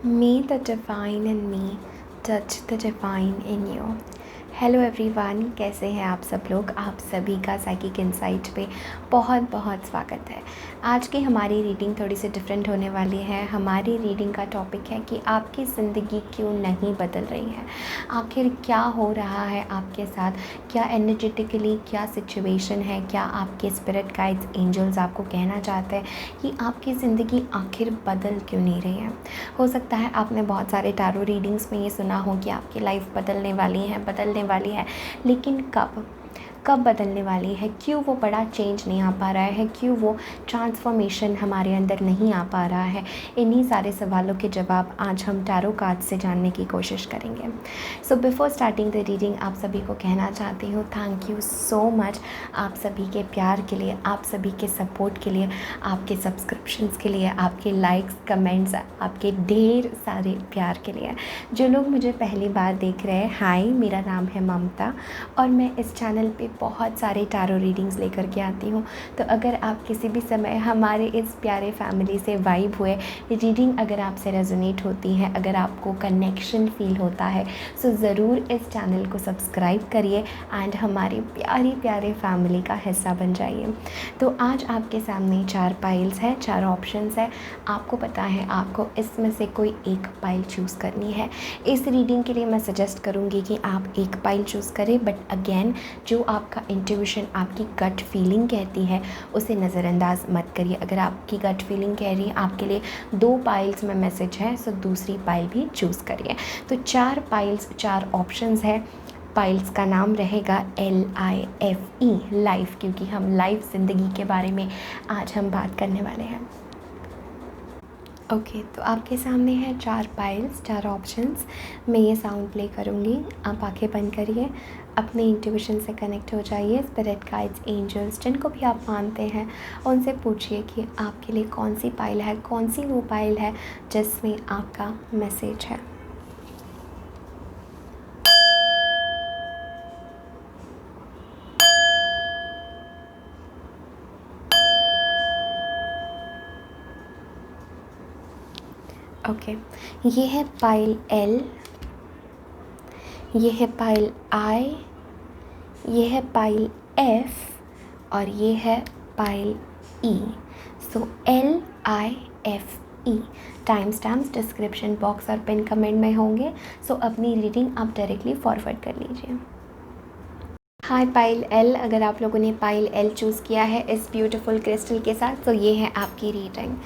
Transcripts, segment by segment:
May the divine in me touch the divine in you। Hello everyone, कैसे हैं आप सब लोग। आप सभी का साइकिक इनसाइट पे बहुत बहुत स्वागत है। आज की हमारी रीडिंग थोड़ी सी डिफरेंट होने वाली है। हमारी रीडिंग का टॉपिक है कि आपकी ज़िंदगी क्यों नहीं बदल रही है, आखिर क्या हो रहा है आपके साथ, क्या एनर्जेटिकली क्या सिचुएशन है, क्या आपके स्पिरिट गाइड्स एंजल्स आपको कहना चाहते हैं कि आपकी ज़िंदगी आखिर बदल क्यों नहीं रही है। हो सकता है आपने बहुत सारे टैरो रीडिंग्स में ये सुना हो कि आपकी लाइफ बदलने वाली है, लेकिन कब बदलने वाली है, क्यों वो बड़ा चेंज नहीं आ पा रहा है, क्यों वो ट्रांसफॉर्मेशन हमारे अंदर नहीं आ पा रहा है। इन्हीं सारे सवालों के जवाब आज हम टैरो कार्ड से जानने की कोशिश करेंगे। So before starting the reading आप सभी को कहना चाहती हूँ थैंक यू सो मच, आप सभी के प्यार के लिए, आप सभी के सपोर्ट के लिए, आपके सब्सक्रिप्शंस के लिए, आपके लाइक्स कमेंट्स, आपके ढेर सारे प्यार के लिए। जो लोग मुझे पहली बार देख रहे हैं, हाय, मेरा नाम है ममता और मैं इस चैनल पे बहुत सारे टैरो रीडिंग्स लेकर के आती हूँ। तो अगर आप किसी भी समय हमारे इस प्यारे फैमिली से वाइब हुए, रीडिंग अगर आपसे रेजोनेट होती है, अगर आपको कनेक्शन फील होता है, सो ज़रूर इस चैनल को सब्सक्राइब करिए एंड हमारे प्यारे फैमिली का हिस्सा बन जाइए। तो आज आपके सामने 4 पाइल्स हैं, 4 ऑप्शंस है। आपको पता है आपको इसमें से कोई एक पाइल चूज़ करनी है। इस रीडिंग के लिए मैं सजेस्ट करूँगी कि आप एक पाइल चूज़ करें, बट अगेन जो आपका इंट्यूशन, आपकी गट फीलिंग कहती है, उसे नज़रअंदाज मत करिए। अगर आपकी गट फीलिंग कह रही है आपके लिए 2 पाइल्स में मैसेज है, सो दूसरी पाइल भी चूज़ करिए। तो 4 पाइल्स, 4 ऑप्शंस है। पाइल्स का नाम रहेगा LIFE, लाइफ, क्योंकि हम लाइफ ज़िंदगी के बारे में आज हम बात करने वाले हैं। ओके, तो आपके सामने है 4 पाइल्स, 4 ऑप्शंस। मैं ये साउंड प्ले करूँगी, आप आंखें बंद करिए, अपने इंट्यूशन से कनेक्ट हो जाइए। स्पिरिट गाइड्स एंजल्स जिनको भी आप मानते हैं उनसे पूछिए कि आपके लिए कौन सी पाइल है, कौन सी वो पाइल है जिसमें आपका मैसेज है। ओके, ये है पाइल L, ये है पाइल I, ये है पाइल F और ये है पाइल E। सो LIFE। Time stamps description box और पिन कमेंट में होंगे। सो अपनी रीडिंग आप डायरेक्टली फॉरवर्ड कर लीजिए। हाय पाइल L, अगर आप लोगों ने पाइल L चूज़ किया है इस ब्यूटीफुल क्रिस्टल के साथ, तो ये है आपकी रीडिंग।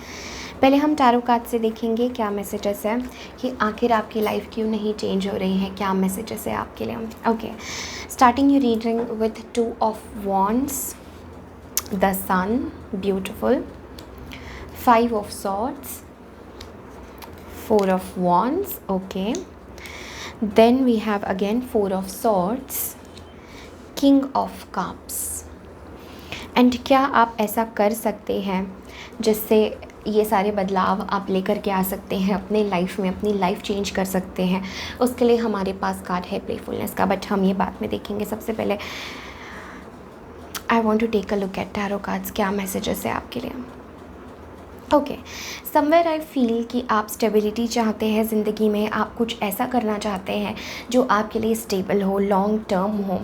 पहले हम टैरो कार्ड से देखेंगे क्या मैसेजेस है कि आखिर आपकी लाइफ क्यों नहीं चेंज हो रही है, क्या मैसेजेस है आपके लिए। Okay, starting you reading with 2 of wands, the sun, beautiful, 5 of swords, 4 of wands, okay, then we have again 4 of swords, king of cups. And क्या आप ऐसा कर सकते हैं जिससे ये सारे बदलाव आप लेकर के आ सकते हैं अपने लाइफ में, अपनी लाइफ चेंज कर सकते हैं। उसके लिए हमारे पास कार्ड है प्लेफुलनेस का, बट हम ये बाद में देखेंगे। सबसे पहले I want to take a look at tarot cards, क्या मैसेजेस है आपके लिए। ओके, समवेयर आई फील कि आप स्टेबिलिटी चाहते हैं ज़िंदगी में, आप कुछ ऐसा करना चाहते हैं जो आपके लिए स्टेबल हो, लॉन्ग टर्म हो।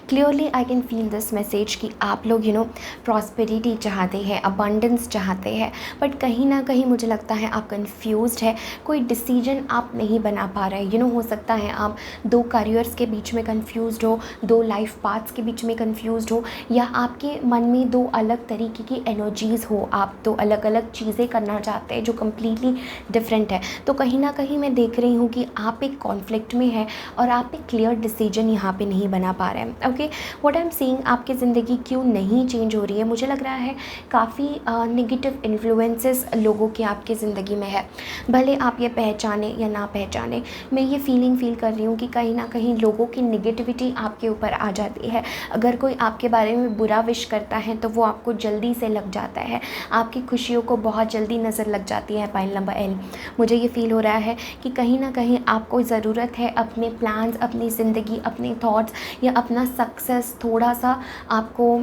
Clearly I can feel this message कि आप लोग प्रॉस्पेरिटी चाहते हैं, अबंडेंस चाहते हैं, बट कहीं ना कहीं मुझे लगता है आप कंफ्यूज्ड है, कोई डिसीजन आप नहीं बना पा रहे। हो सकता है आप 2 करियर्स के बीच में कंफ्यूज्ड हो, 2 लाइफ पाथ्स के बीच में कंफ्यूज्ड हो, या आपके मन में 2 अलग तरीके की एनर्जीज़ हो, आप 2 अलग अलग चीज़ें करना चाहते हैं जो कम्प्लीटली डिफरेंट है। तो कहीं ना कहीं मैं देख रही हूँ कि आप एक कॉन्फ्लिक्ट में हैं और आप एक क्लियर डिसीजन यहाँ पे नहीं बना पा रहे हैं। Okay, what I am saying, आपकी ज़िंदगी क्यों नहीं चेंज हो रही है। मुझे लग रहा है काफ़ी नेगेटिव इन्फ्लुएंसेस लोगों के आपकी ज़िंदगी में है, भले आप ये पहचाने या ना पहचाने। मैं ये फीलिंग फील कर रही हूँ कि कहीं ना कहीं लोगों की नेगेटिविटी आपके ऊपर आ जाती है। अगर कोई आपके बारे में बुरा विश करता है तो वो आपको जल्दी से लग जाता है, आपकी खुशियों को बहुत जल्दी नज़र लग जाती है। पाइल नंबर L, मुझे ये फील हो रहा है कि कहीं ना कहीं आपको ज़रूरत है अपने प्लान्स, अपनी ज़िंदगी, अपने थॉट्स या अपना सक्सेस थोड़ा सा आपको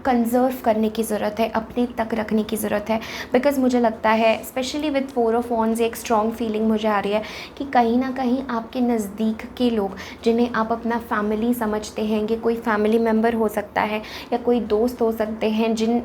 कंज़र्व करने की ज़रूरत है, अपने तक रखने की ज़रूरत है। बिकॉज़ मुझे लगता है स्पेशली विद 4 ऑफ वॉन्ड्स एक स्ट्रॉन्ग फीलिंग मुझे आ रही है कि कहीं ना कहीं आपके नज़दीक के लोग जिन्हें आप अपना फैमिली समझते हैं, ये कोई फैमिली मेम्बर हो सकता है या कोई दोस्त हो सकते हैं जिन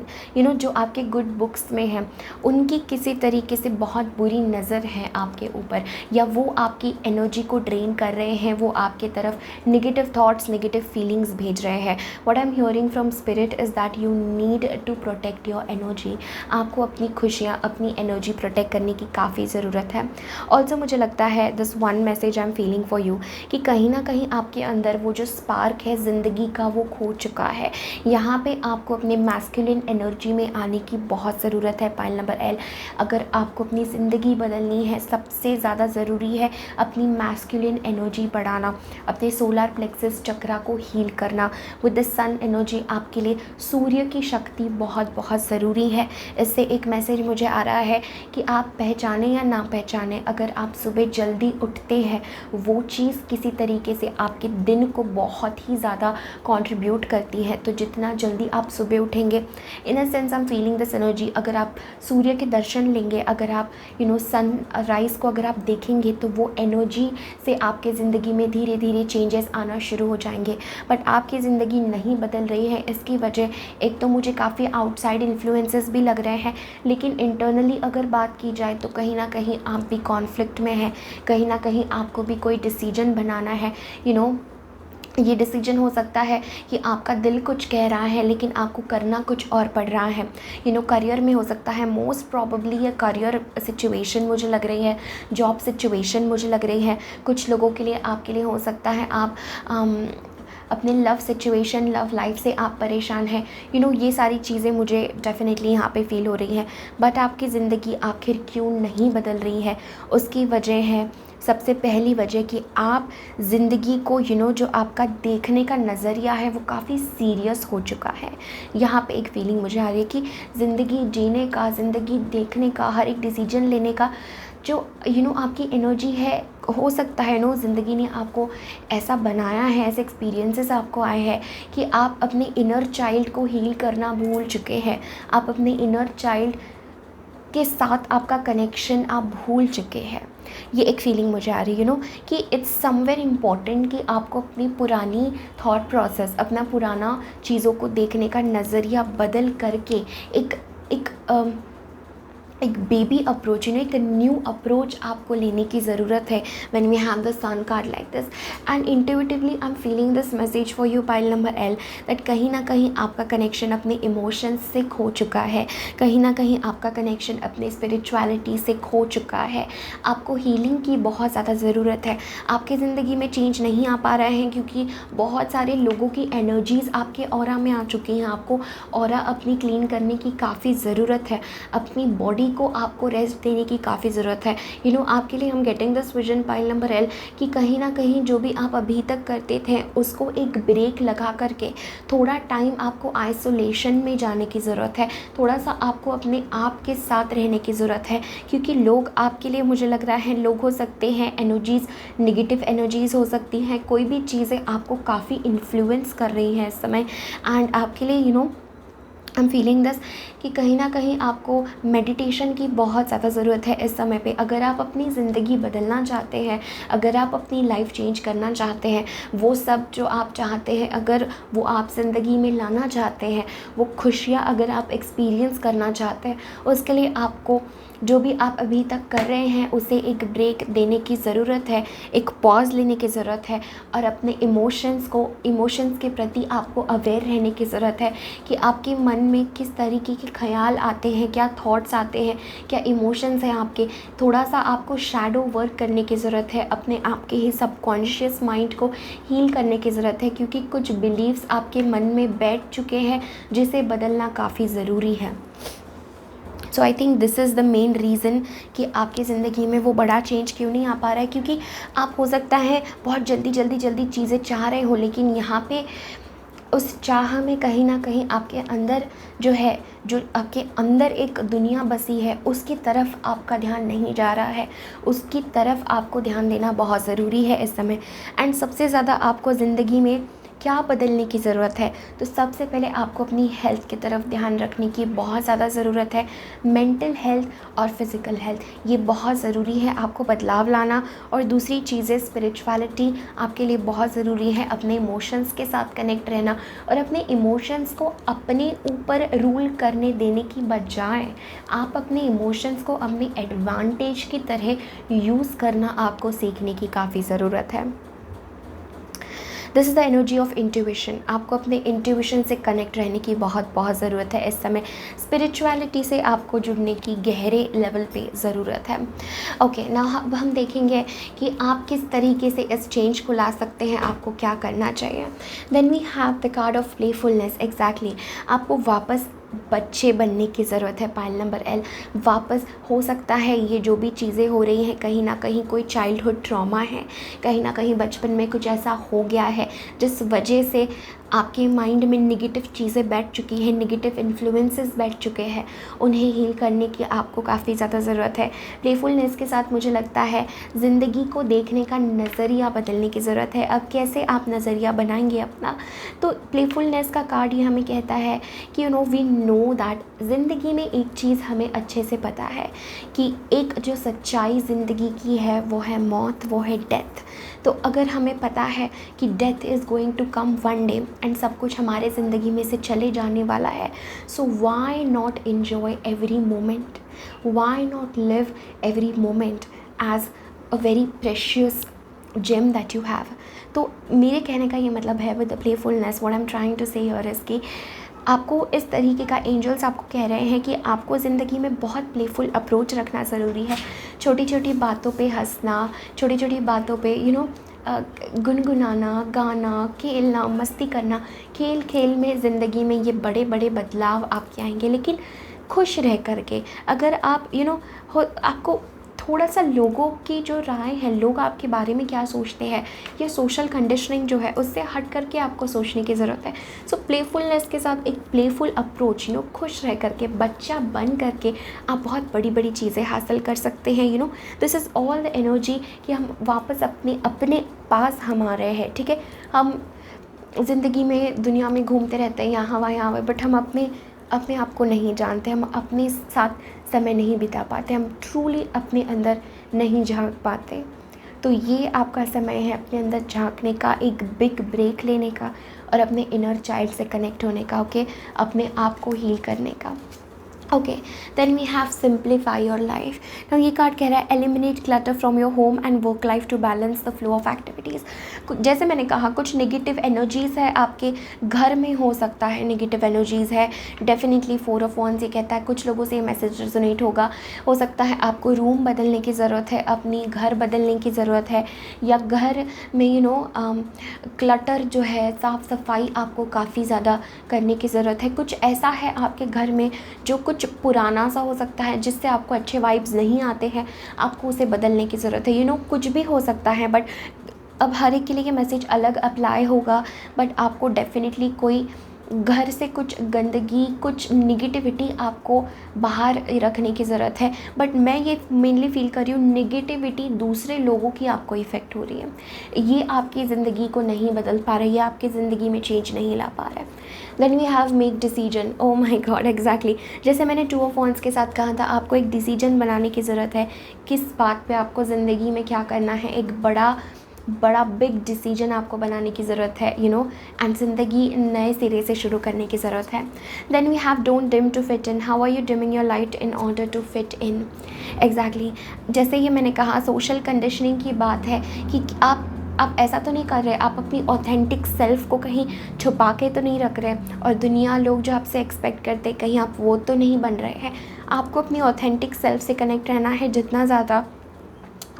जो आपके गुड बुक्स में हैं, उनकी किसी तरीके से बहुत बुरी नज़र है आपके ऊपर, या वो आपकी एनर्जी को ड्रेन कर रहे हैं, वो आपके तरफ नेगेटिव थॉट्स, नेगेटिव फीलिंग्स भेज रहे हैं। What I am hearing from spirit is that you need to protect your energy. आपको अपनी खुशियाँ, अपनी एनर्जी प्रोटेक्ट करने की काफ़ी ज़रूरत है। ऑल्सो मुझे लगता है this one message I am feeling for you कि कहीं ना कहीं आपके अंदर वो जो स्पार्क है ज़िंदगी का वो खो चुका है। यहाँ पे आपको अपने मैस्कुलिन एनर्जी में आने की बहुत ज़रूरत है। पाइल नंबर एल, अगर आपको अपनी ज़िंदगी बदलनी है, सबसे ज़्यादा ज़रूरी है अपनी मैस्कुलिन एनर्जी बढ़ाना, अपने सोलर प्लेक्सस चक्रा को हील करना विद द सन एनर्जी। आपके लिए सूर्य की शक्ति बहुत बहुत ज़रूरी है। इससे एक मैसेज मुझे आ रहा है कि आप पहचाने या ना पहचाने, अगर आप सुबह जल्दी उठते हैं, वो चीज़ किसी तरीके से आपके दिन को बहुत ही ज़्यादा कंट्रीब्यूट करती है। तो जितना जल्दी आप सुबह उठेंगे, in a sense I am feeling this energy, अगर आप सूर्य के दर्शन लेंगे, अगर आप सन राइज़ को अगर आप देखेंगे, तो वो एनर्जी से आपके ज़िंदगी में धीरे धीरे चेंजेस आना शुरू हो जाएंगे। बट आपकी ज़िंदगी नहीं बदल रही है, इसकी वजह एक तो मुझे काफ़ी आउटसाइड इन्फ्लुएंसेस भी लग रहे हैं, लेकिन इंटरनली अगर बात की जाए तो कहीं ना कहीं आप भी कॉन्फ्लिक्ट में हैं, कहीं ना कहीं आपको भी कोई डिसीजन बनाना है। ये डिसीजन हो सकता है कि आपका दिल कुछ कह रहा है लेकिन आपको करना कुछ और पड़ रहा है। करियर में हो सकता है, मोस्ट प्रॉबेबली ये करियर सिचुएशन मुझे लग रही है, जॉब सिचुएशन मुझे लग रही है। कुछ लोगों के लिए, आपके लिए हो सकता है आप अपने लव सिचुएशन, लव लाइफ से आप परेशान हैं। ये सारी चीज़ें मुझे डेफिनेटली यहाँ पे फील हो रही हैं। बट आपकी ज़िंदगी आखिर क्यों नहीं बदल रही है, उसकी वजह है, सबसे पहली वजह कि आप ज़िंदगी को जो आपका देखने का नज़रिया है वो काफ़ी सीरियस हो चुका है। यहाँ पे एक फीलिंग मुझे आ रही है कि ज़िंदगी जीने का, ज़िंदगी देखने का, हर एक डिसीजन लेने का जो आपकी एनर्जी है, हो सकता है ज़िंदगी ने आपको ऐसा बनाया है, ऐसे एक्सपीरियंसेस आपको आए हैं कि आप अपने इनर चाइल्ड को हील करना भूल चुके हैं। आप अपने इनर चाइल्ड के साथ आपका कनेक्शन आप भूल चुके हैं। ये एक फीलिंग मुझे आ रही है कि इट्स समवेयर इम्पॉर्टेंट कि आपको अपनी पुरानी थॉट प्रोसेस, अपना पुराना चीज़ों को देखने का नज़रिया बदल करके एक बेबी अप्रोच, एक न्यू अप्रोच आपको लेने की ज़रूरत है when we have the sun card like this. And intuitively I am feeling this message for you pile number L, that कहीं ना कहीं आपका कनेक्शन अपने इमोशंस से खो चुका है, कहीं ना कहीं आपका कनेक्शन अपने स्पिरिचुअलिटी से खो चुका है। आपको हीलिंग की बहुत ज़्यादा ज़रूरत है। आपकी ज़िंदगी में चेंज नहीं आ पा रहे हैं क्योंकि बहुत सारे लोगों की एनर्जीज़ आपके ऑरा में आ चुकी हैं। आपको ऑरा अपनी क्लीन करने की काफ़ी ज़रूरत है, अपनी बॉडी को आपको रेस्ट देने की काफ़ी ज़रूरत है। आपके लिए हम getting this vision pile number L कि कहीं ना कहीं जो भी आप अभी तक करते थे उसको एक ब्रेक लगा करके थोड़ा टाइम आपको आइसोलेशन में जाने की ज़रूरत है, थोड़ा सा आपको अपने आप के साथ रहने की ज़रूरत है। क्योंकि लोग आपके लिए, मुझे लग रहा है, लोग हो सकते हैं, एनर्जीज़, नेगेटिव एनर्जीज़ हो सकती हैं, कोई भी चीज़ें आपको काफ़ी इन्फ्लुएंस कर रही हैं इस समय। एंड आपके लिए आई एम फीलिंग दिस कि कहीं ना कहीं आपको मेडिटेशन की बहुत ज़्यादा ज़रूरत है इस समय पे। अगर आप अपनी ज़िंदगी बदलना चाहते हैं, अगर आप अपनी लाइफ चेंज करना चाहते हैं, वो सब जो आप चाहते हैं अगर वो आप ज़िंदगी में लाना चाहते हैं, वो खुशियाँ अगर आप एक्सपीरियंस करना चाहते हैं, उसके लिए आपको जो भी आप अभी तक कर रहे हैं उसे एक ब्रेक देने की ज़रूरत है, एक पॉज लेने की ज़रूरत है। और अपने इमोशंस के प्रति आपको अवेयर रहने की ज़रूरत है कि आपके मन में किस तरीके के ख्याल आते हैं, क्या थॉट्स आते हैं, क्या इमोशंस हैं आपके। थोड़ा सा आपको शैडो वर्क करने की ज़रूरत है, अपने आप के ही सबकॉन्शियस माइंड को हील करने की ज़रूरत है, क्योंकि कुछ बिलीव्स आपके मन में बैठ चुके हैं जिसे बदलना काफ़ी ज़रूरी है। So I think this is the main reason कि आपकी ज़िंदगी में वो बड़ा चेंज क्यों नहीं आ पा रहा है, क्योंकि आप हो सकता है बहुत जल्दी चीज़ें चाह रहे हो, लेकिन यहाँ पे उस चाह में कहीं ना कहीं आपके अंदर जो आपके अंदर एक दुनिया बसी है, उसकी तरफ आपका ध्यान नहीं जा रहा है। उसकी तरफ आपको ध्यान देना बहुत ज़रूरी है इस समय। एंड सबसे ज़्यादा आपको ज़िंदगी में क्या बदलने की ज़रूरत है? तो सबसे पहले आपको अपनी हेल्थ की तरफ ध्यान रखने की बहुत ज़्यादा ज़रूरत है। मेंटल हेल्थ और फिज़िकल हेल्थ ये बहुत ज़रूरी है आपको बदलाव लाना। और दूसरी चीज़ें स्पिरिचुअलिटी आपके लिए बहुत ज़रूरी है। अपने इमोशंस के साथ कनेक्ट रहना और अपने इमोशंस को अपने ऊपर रूल करने देने की बजाय आप अपने इमोशंस को अपने एडवांटेज की तरह यूज़ करना आपको सीखने की काफ़ी ज़रूरत है। This is the energy of intuition. आपको अपने इंट्यूशन से कनेक्ट रहने की बहुत बहुत ज़रूरत है इस समय। स्पिरिचुअलिटी से आपको जुड़ने की गहरे लेवल पे ज़रूरत है। ओके, ना अब हम देखेंगे कि आप किस तरीके से इस चेंज को ला सकते हैं, आपको क्या करना चाहिए। Then we have the card of playfulness. Exactly, आपको वापस बच्चे बनने की ज़रूरत है। पाइल नंबर एल, वापस हो सकता है ये जो भी चीज़ें हो रही हैं कहीं ना कहीं कोई चाइल्डहुड ट्रॉमा है, कहीं ना कहीं बचपन में कुछ ऐसा हो गया है जिस वजह से आपके माइंड में नेगेटिव चीज़ें बैठ चुकी हैं, नेगेटिव इन्फ्लुएंसेस बैठ चुके हैं। उन्हें हील करने की आपको काफ़ी ज़्यादा ज़रूरत है। प्लेफुलनेस के साथ मुझे लगता है ज़िंदगी को देखने का नज़रिया बदलने की ज़रूरत है। अब कैसे आप नज़रिया बनाएंगे अपना? तो प्लेफुलनेस का कार्ड ये हमें कहता है कि वी नो दैट ज़िंदगी में एक चीज़ हमें अच्छे से पता है कि एक जो सच्चाई ज़िंदगी की है वो है मौत, वो है डेथ। तो अगर हमें पता है कि death is going to come one day and सब कुछ हमारे ज़िंदगी में से चले जाने वाला है, so why not enjoy every moment, why not live every moment as a very precious gem that you have. तो मेरे कहने का ये मतलब है with the playfulness what I am trying to say here is कि आपको इस तरीके का एंजल्स आपको कह रहे हैं कि आपको ज़िंदगी में बहुत प्लेफुल अप्रोच रखना ज़रूरी है। छोटी छोटी बातों पे हंसना, छोटी छोटी बातों पे गुनगुनाना, गाना, खेलना, मस्ती करना। खेल खेल में ज़िंदगी में ये बड़े बड़े बदलाव आपके आएंगे, लेकिन खुश रह करके। अगर आप आपको थोड़ा सा लोगों की जो राय है, लोग आपके बारे में क्या सोचते हैं, ये सोशल कंडीशनिंग जो है उससे हट करके आपको सोचने की ज़रूरत है। सो प्लेफुलनेस के साथ एक प्लेफुल अप्रोच, खुश रह करके, बच्चा बन करके आप बहुत बड़ी बड़ी चीज़ें हासिल कर सकते हैं। This is all the energy कि हम वापस अपने पास हम आ रहे हैं। ठीक है, हम ज़िंदगी में दुनिया में घूमते रहते हैं यहाँ वहाँ, बट हम अपने आप को नहीं जानते, हम अपने साथ समय नहीं बिता पाते, हम ट्रूली अपने अंदर नहीं झांक पाते। तो ये आपका समय है अपने अंदर झांकने का, एक बिग ब्रेक लेने का और अपने इनर चाइल्ड से कनेक्ट होने का। ओके, अपने आप को हील करने का। Okay, then we have simplify your life. तो ये कार्ड कह रहा है eliminate clutter from your home and work life to balance the flow of activities. जैसे मैंने कहा, कुछ नेगेटिव एनर्जीज़ है आपके घर में, हो सकता है नेगेटिव एनर्जीज़ है। डेफिनेटली 4 ऑफ वॉन्ड्स ये कहता है कुछ लोगों से ये मैसेज रेजोनेट होगा। हो सकता है आपको रूम बदलने की ज़रूरत है, अपनी घर बदलने की ज़रूरत है, या घर में क्लटर जो है, साफ़ सफाई आपको काफ़ी ज़्यादा करने की ज़रूरत है। कुछ ऐसा है आपके घर में जो कुछ पुराना सा हो सकता है जिससे आपको अच्छे वाइब्स नहीं आते हैं, आपको उसे बदलने की ज़रूरत है। कुछ भी हो सकता है, बट अब हर एक के लिए ये मैसेज अलग अप्लाई होगा। बट आपको डेफिनेटली कोई घर से कुछ गंदगी, कुछ निगेटिविटी आपको बाहर रखने की ज़रूरत है। बट मैं ये मेनली फील कर रही हूँ, निगेटिविटी दूसरे लोगों की आपको इफ़ेक्ट हो रही है, ये आपकी ज़िंदगी को नहीं बदल पा रही है, आपकी ज़िंदगी में चेंज नहीं ला पा रहा है। Then we have make decision. Oh my God, exactly जैसे मैंने 2 ऑफ वॉन्ड्स के साथ कहा था, आपको एक डिसीजन बनाने की ज़रूरत है, किस बात पे आपको ज़िंदगी में क्या करना है। एक बड़ा बिग डिसीजन आपको बनाने की ज़रूरत है, एंड ज़िंदगी नए सिरे से शुरू करने की ज़रूरत है। Then we have don't dim to fit in. How are you dimming your light in order to fit in. Exactly, जैसे ये मैंने कहा, सोशल कंडीशनिंग की बात है कि आप ऐसा तो नहीं कर रहे, आप अपनी ऑथेंटिक सेल्फ को कहीं छुपा के तो नहीं रख रहे, और दुनिया लोग जो आपसे एक्सपेक्ट करते कहीं आप वो तो नहीं बन रहे हैं। आपको अपनी ऑथेंटिक सेल्फ से कनेक्ट रहना है। जितना ज़्यादा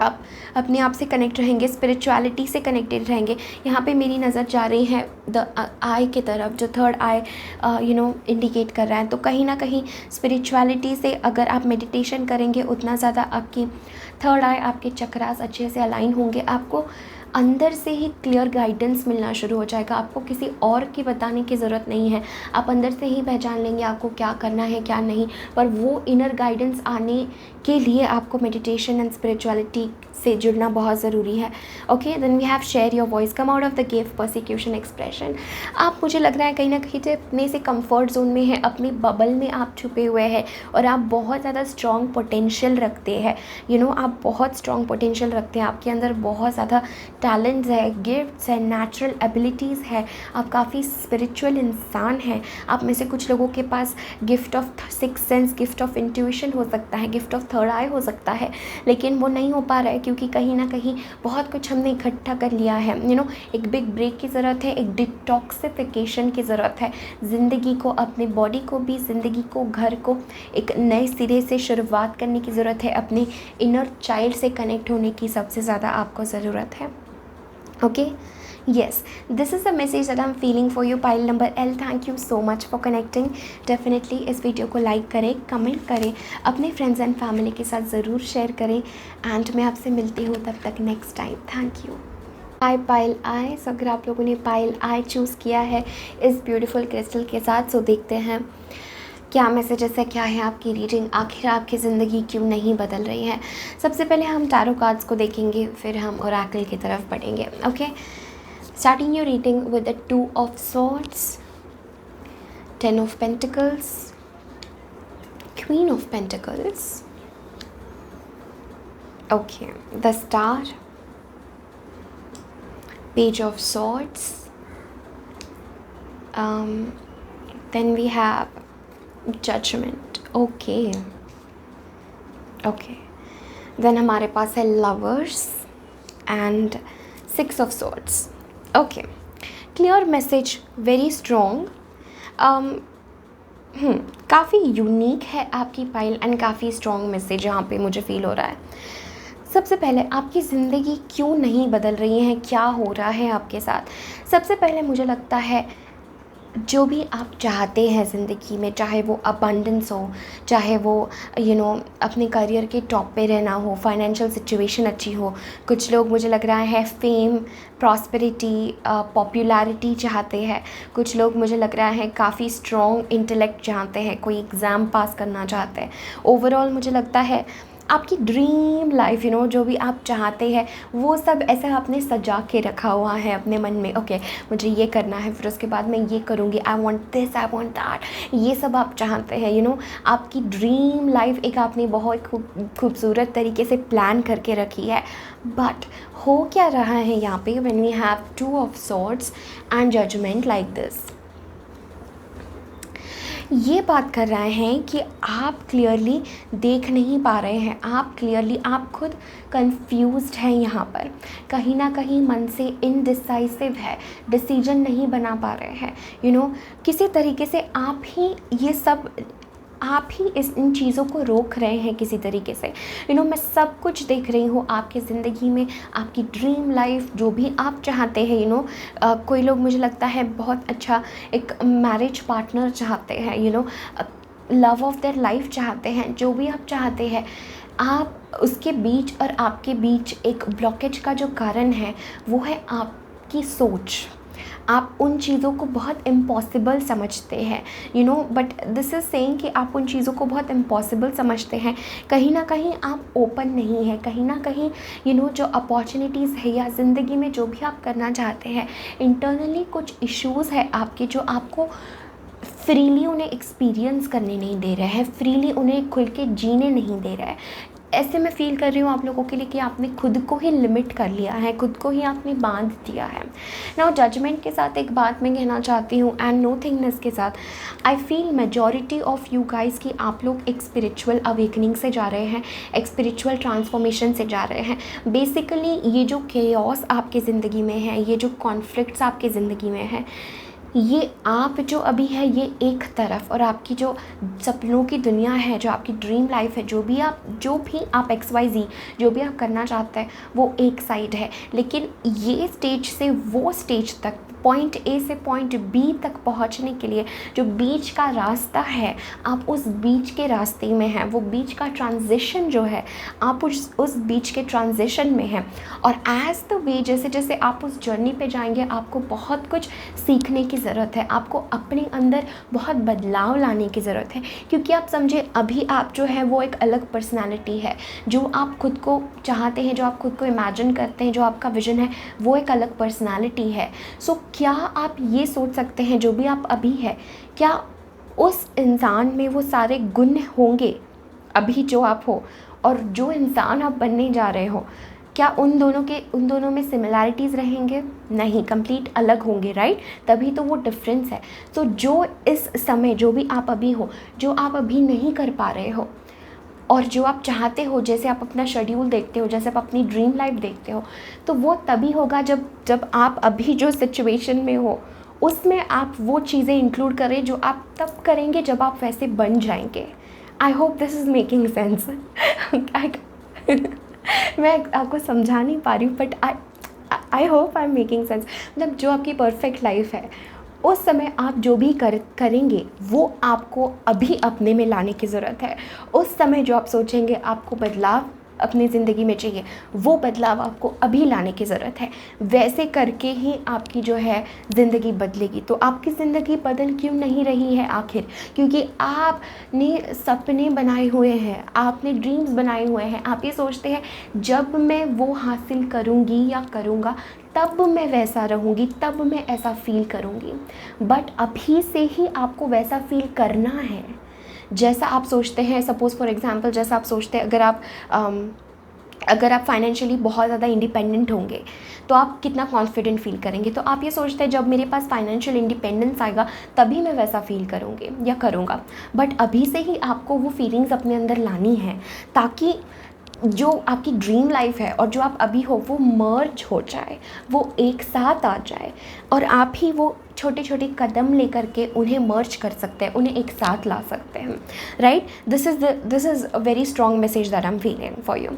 आप अपने आप से कनेक्ट रहेंगे, स्पिरिचुअलिटी से कनेक्टेड रहेंगे। यहाँ पे मेरी नज़र जा रही है द आई की तरफ, जो थर्ड आई इंडिकेट कर रहा है। तो कहीं ना कहीं स्पिरिचुअलिटी से अगर आप मेडिटेशन करेंगे, उतना ज़्यादा आपकी थर्ड आई, आपके चक्रास अच्छे से अलाइन होंगे। आपको अंदर से ही क्लियर गाइडेंस मिलना शुरू हो जाएगा, आपको किसी और की बताने की ज़रूरत नहीं है। आप अंदर से ही पहचान लेंगे आपको क्या करना है क्या नहीं। पर वो इनर गाइडेंस आने के लिए आपको मेडिटेशन एंड स्पिरिचुअलिटी से जुड़ना बहुत ज़रूरी है। Okay, then we have share your voice, come out of the give persecution expression. आप, मुझे लग रहा है कहीं ना कहीं तो अपने से कंफर्ट जोन में है, अपनी बबल में आप छुपे हुए हैं और आप बहुत ज़्यादा स्ट्रॉन्ग पोटेंशियल रखते हैं। आप बहुत स्ट्रॉन्ग पोटेंशियल रखते हैं, आपके अंदर बहुत ज़्यादा टैलेंट्स है, गिफ्ट्स है, नेचुरल एबिलिटीज़ है, आप काफ़ी स्पिरिचुअल इंसान हैं। आप में से कुछ लोगों के पास gift of six sense, gift of intuition हो सकता है, गिफ्ट ऑफ थर्ड आई हो सकता है, लेकिन वो नहीं हो पा रहा है क्योंकि कहीं ना कहीं बहुत कुछ हमने इकट्ठा कर लिया है। एक बिग ब्रेक की ज़रूरत है, एक डिटॉक्सिफिकेशन की ज़रूरत है। ज़िंदगी को, अपनी बॉडी को भी, ज़िंदगी को, घर को एक नए सिरे से शुरुआत करने की ज़रूरत है। अपने इनर चाइल्ड से कनेक्ट होने की सबसे ज़्यादा आपको ज़रूरत है। Okay, yes, this is the message that I'm feeling for you, pile number L. thank you so much for connecting. Definitely इस वीडियो को लाइक करें, कमेंट करें, अपने फ्रेंड्स एंड फैमिली के साथ ज़रूर शेयर करें एंड मैं आपसे मिलती हूँ तब तक next time. Thank you. Hi pile I. सो अगर आप लोगों ने पाइल आई चूज़ किया है इस ब्यूटीफुल क्रिस्टल के साथ, सो देखते हैं क्या मैसेजेस है, क्या है आपकी रीडिंग, आखिर आपकी ज़िंदगी क्यों नहीं बदल रही है। सबसे पहले हम टैरो कार्ड्स को देखेंगे, फिर हम ओरेकल की तरफ बढ़ेंगे। Okay, starting your reading with the Two of Swords, Ten of Pentacles, Queen of Pentacles, okay, the Star, Page of Swords, then we have Judgment. Okay, okay, then हमारे पास है Lovers and Six of Swords. Okay, clear message, very strong, काफ़ी unique है आपकी pile and काफ़ी strong message यहाँ पे मुझे फील हो रहा है। सबसे पहले आपकी ज़िंदगी क्यों नहीं बदल रही है, क्या हो रहा है आपके साथ। सबसे पहले मुझे लगता है जो भी आप चाहते हैं ज़िंदगी में, चाहे वो अबंडेंस हो, चाहे वो अपने करियर के टॉप पे रहना हो, फाइनेंशियल सिचुएशन अच्छी हो, कुछ लोग मुझे लग रहा है फेम, प्रॉस्पेरिटी, पॉपुलैरिटी चाहते हैं, कुछ लोग मुझे लग रहा है काफ़ी स्ट्रॉन्ग इंटेलेक्ट चाहते हैं, कोई एग्ज़ाम पास करना चाहते हैं। ओवरऑल मुझे लगता है आपकी ड्रीम लाइफ जो भी आप चाहते हैं वो सब ऐसा आपने सजा के रखा हुआ है अपने मन में। ओके, मुझे ये करना है, फिर उसके बाद मैं ये करूँगी, I want this, I want that, ये सब आप चाहते हैं। आपकी ड्रीम लाइफ एक आपने बहुत खूबसूरत तरीके से प्लान करके रखी है। बट हो क्या रहा है यहाँ पे, when we have two of swords and judgement like this, ये बात कर रहे हैं कि आप क्लियरली देख नहीं पा रहे हैं, आप खुद कंफ्यूज्ड हैं यहाँ पर, कहीं ना कहीं मन से इनडिसाइसिव है, डिसीजन नहीं बना पा रहे हैं। किसी तरीके से आप ही इन चीज़ों को रोक रहे हैं किसी तरीके से। मैं सब कुछ देख रही हूँ आपकी ज़िंदगी में, आपकी ड्रीम लाइफ जो भी आप चाहते हैं। कोई लोग मुझे लगता है बहुत अच्छा एक मैरिज पार्टनर चाहते हैं, लव ऑफ देयर लाइफ चाहते हैं, जो भी आप चाहते हैं, आप उसके बीच और आपके बीच एक ब्लॉकेज का जो कारण है वो है आपकी सोच। आप उन चीज़ों को बहुत इम्पॉसिबल समझते हैं, बट दिस इज़ सेइंग कि आप उन चीज़ों को बहुत इम्पॉसिबल समझते हैं। कहीं ना कहीं आप ओपन नहीं है, कहीं ना कहीं जो अपॉर्चुनिटीज़ है या ज़िंदगी में जो भी आप करना चाहते हैं, इंटरनली कुछ इश्यूज़ है आपके जो आपको फ्रीली उन्हें एक्सपीरियंस करने नहीं दे रहे हैं, फ्रीली उन्हें खुल के जीने नहीं दे रहा है। ऐसे मैं फ़ील कर रही हूँ आप लोगों के लिए कि आपने खुद को ही लिमिट कर लिया है, खुद को ही आपने बांध दिया है। नाउ जजमेंट के साथ एक बात मैं कहना चाहती हूँ एंड नोथिंगनेस के साथ, I feel majority of you guys कि आप लोग एक स्पिरिचुअल अवेकनिंग से जा रहे हैं, एक स्पिरिचुअल ट्रांसफॉर्मेशन से जा रहे हैं। बेसिकली ये जो केओस आपकी ज़िंदगी में है, ये जो कॉन्फ्लिक्ट्स आपकी ज़िंदगी में है, ये आप जो अभी है ये एक तरफ, और आपकी जो सपनों की दुनिया है, जो आपकी ड्रीम लाइफ है, जो भी आप XYZ जो भी आप करना चाहते हैं वो एक साइड है। लेकिन ये स्टेज से वो स्टेज तक पॉइंट ए से पॉइंट बी तक पहुंचने के लिए जो बीच का रास्ता है, आप उस बीच के रास्ते में हैं। वो बीच का ट्रांजिशन जो है, आप उस बीच के ट्रांजिशन में हैं। और एज़ द वे, जैसे जैसे आप उस जर्नी पे जाएंगे, आपको बहुत कुछ सीखने की ज़रूरत है, आपको अपने अंदर बहुत बदलाव लाने की ज़रूरत है। क्योंकि आप समझे, अभी आप जो है वो एक अलग पर्सनैलिटी है, जो आप खुद को चाहते हैं, जो आप खुद को इमेजिन करते हैं, जो आपका विजन है, वो एक अलग पर्सनैलिटी है। सो क्या आप ये सोच सकते हैं, जो भी आप अभी है, क्या उस इंसान में वो सारे गुण होंगे अभी जो आप हो, और जो इंसान आप बनने जा रहे हो, क्या उन दोनों में सिमिलैरिटीज़ रहेंगे? नहीं, कंप्लीट अलग होंगे, राइट? तभी तो वो डिफरेंस है। तो जो इस समय, जो भी आप अभी हो, जो आप अभी नहीं कर पा रहे हो, और जो आप चाहते हो, जैसे आप अपना शेड्यूल देखते हो, जैसे आप अपनी ड्रीम लाइफ देखते हो, तो वो तभी होगा जब आप अभी जो सिचुएशन में हो उसमें आप वो चीज़ें इंक्लूड करें जो आप तब करेंगे जब आप वैसे बन जाएंगे। I hope this is making sense. मैं आपको समझा नहीं पा रही हूँ, but I hope I am making sense. मतलब जो आपकी परफेक्ट लाइफ है, उस समय आप जो भी करेंगे वो आपको अभी अपने में लाने की ज़रूरत है। उस समय जो आप सोचेंगे आपको बदलाव अपनी ज़िंदगी में चाहिए, वो बदलाव आपको अभी लाने की ज़रूरत है। वैसे करके ही आपकी जो है ज़िंदगी बदलेगी। तो आपकी ज़िंदगी बदल क्यों नहीं रही है आखिर? क्योंकि आपने सपने बनाए हुए हैं, आपने ड्रीम्स बनाए हुए हैं। आप ये सोचते हैं जब मैं वो हासिल करूँगी या करूँगा तब मैं वैसा रहूँगी, तब मैं ऐसा फ़ील करूँगी। बट अभी से ही आपको वैसा फ़ील करना है जैसा आप सोचते हैं। सपोज़ फॉर एग्ज़ाम्पल, जैसा आप सोचते हैं, अगर आप फाइनेंशियली बहुत ज़्यादा इंडिपेंडेंट होंगे तो आप कितना कॉन्फिडेंट फील करेंगे। तो आप ये सोचते हैं जब मेरे पास फाइनेंशियल इंडिपेंडेंस आएगा तभी मैं वैसा फील करूँगी या करूँगा। बट अभी से ही आपको वो फीलिंग्स अपने अंदर लानी है, ताकि जो आपकी ड्रीम लाइफ है और जो आप अभी हो वो मर्ज हो जाए, वो एक साथ आ जाए, और आप ही वो छोटे छोटे कदम लेकर के उन्हें मर्ज कर सकते हैं, उन्हें एक साथ ला सकते हैं, right? This is a very strong message that I am feeling for you.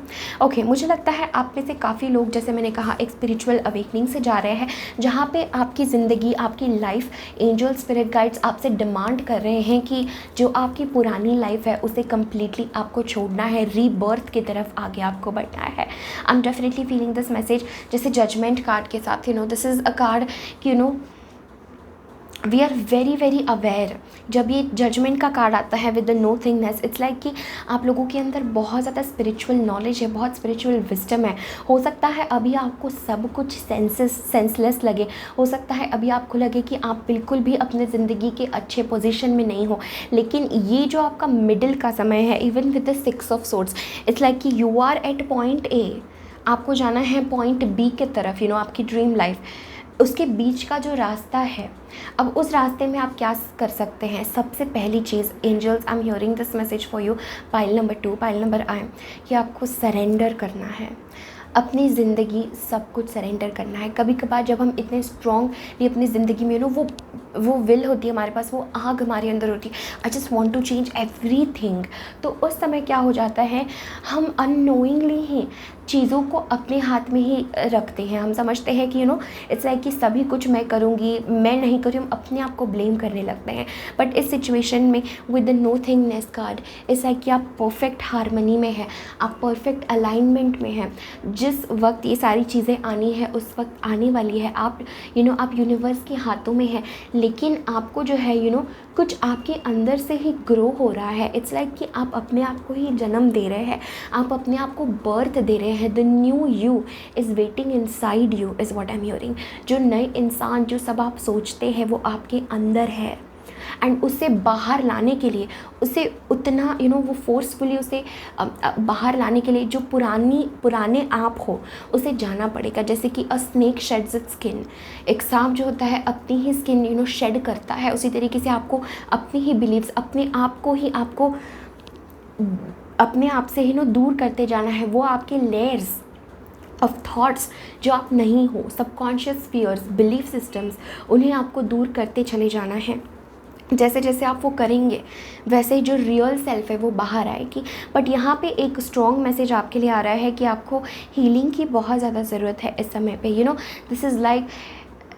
Okay, मुझे लगता है आप में से काफ़ी लोग, जैसे मैंने कहा, एक स्पिरिचुअल अवेकनिंग से जा रहे हैं, जहाँ पे आपकी ज़िंदगी, आपकी लाइफ, एंजल स्पिरिट गाइड्स आपसे डिमांड कर रहे हैं कि जो आपकी पुरानी लाइफ है उसे कम्प्लीटली आपको छोड़ना है, रीबर्थ की तरफ आगे आपको बढ़ना है। I am definitely feeling this message. जैसे जजमेंट कार्ड के साथ, दिस इज़ अ कार्ड कि we are very very aware. जब ये जजमेंट का कार्ड आता है with the nothingness, it's like कि आप लोगों के अंदर बहुत ज़्यादा स्पिरिचुअल नॉलेज है, बहुत स्पिरिचुअल विजडम है। हो सकता है अभी आपको सब कुछ सेंसलेस लगे, हो सकता है अभी आपको लगे कि आप बिल्कुल भी अपने ज़िंदगी के अच्छे पोजीशन में नहीं हो, लेकिन ये जो आपका मिडिल का समय है, even with the 6 of swords, it's like कि you are at point A, आपको जाना है पॉइंट बी के तरफ, आपकी ड्रीम लाइफ, उसके बीच का जो रास्ता है। अब उस रास्ते में आप क्या कर सकते हैं? सबसे पहली चीज़, angels, I am hearing this message for you, pile number 2, pile number I, कि आपको सरेंडर करना है, अपनी ज़िंदगी सब कुछ सरेंडर करना है। कभी कभार जब हम इतने स्ट्रॉन्गली अपनी ज़िंदगी में वो विल होती है हमारे पास, वो आग हमारे अंदर होती है, I just want to change everything, तो उस समय क्या हो जाता है, हम अननोइंगली ही चीज़ों को अपने हाथ में ही रखते हैं। हम समझते हैं कि इट्स लाइक कि सभी कुछ मैं करूँगी, मैं नहीं करूँ, हम अपने आप को ब्लेम करने लगते हैं। बट इस सिचुएशन में with the nothingness card, it's like कि आप परफेक्ट हारमनी में हैं, आप परफेक्ट अलाइनमेंट में हैं। जिस वक्त ये सारी चीज़ें आनी है उस वक्त आने वाली है। आप आप यूनिवर्स के हाथों में हैं, लेकिन आपको जो है कुछ आपके अंदर से ही ग्रो हो रहा है। इट्स लाइक कि आप अपने आप को ही जन्म दे रहे हैं, आप अपने आप को बर्थ दे रहे हैं। The new you is waiting inside you, is what I am hearing. जो नए इंसान, जो सब आप सोचते हैं वो आपके अंदर है, एंड उसे बाहर लाने के लिए, उसे उतना वो फोर्सफुली उसे बाहर लाने के लिए जो पुराने आप हो उसे जाना पड़ेगा। जैसे कि अ स्नेक शेड्स इट्स स्किन, एक सांप जो होता है अपनी ही स्किन शेड करता है, उसी तरीके से आपको अपनी ही बिलीव्स, अपने आप को ही आपको अपने आप से ही दूर करते जाना है। वो आपके लेयर्स ऑफ थॉट्स जो आप नहीं हो, सबकॉन्शियस फियर्स, बिलीफ सिस्टम्स, उन्हें आपको दूर करते चले जाना है। जैसे जैसे आप वो करेंगे वैसे ही जो रियल सेल्फ है वो बाहर आएगी। बट यहाँ पे एक स्ट्रॉन्ग मैसेज आपके लिए आ रहा है कि आपको हीलिंग की बहुत ज़्यादा ज़रूरत है इस समय पे। This is like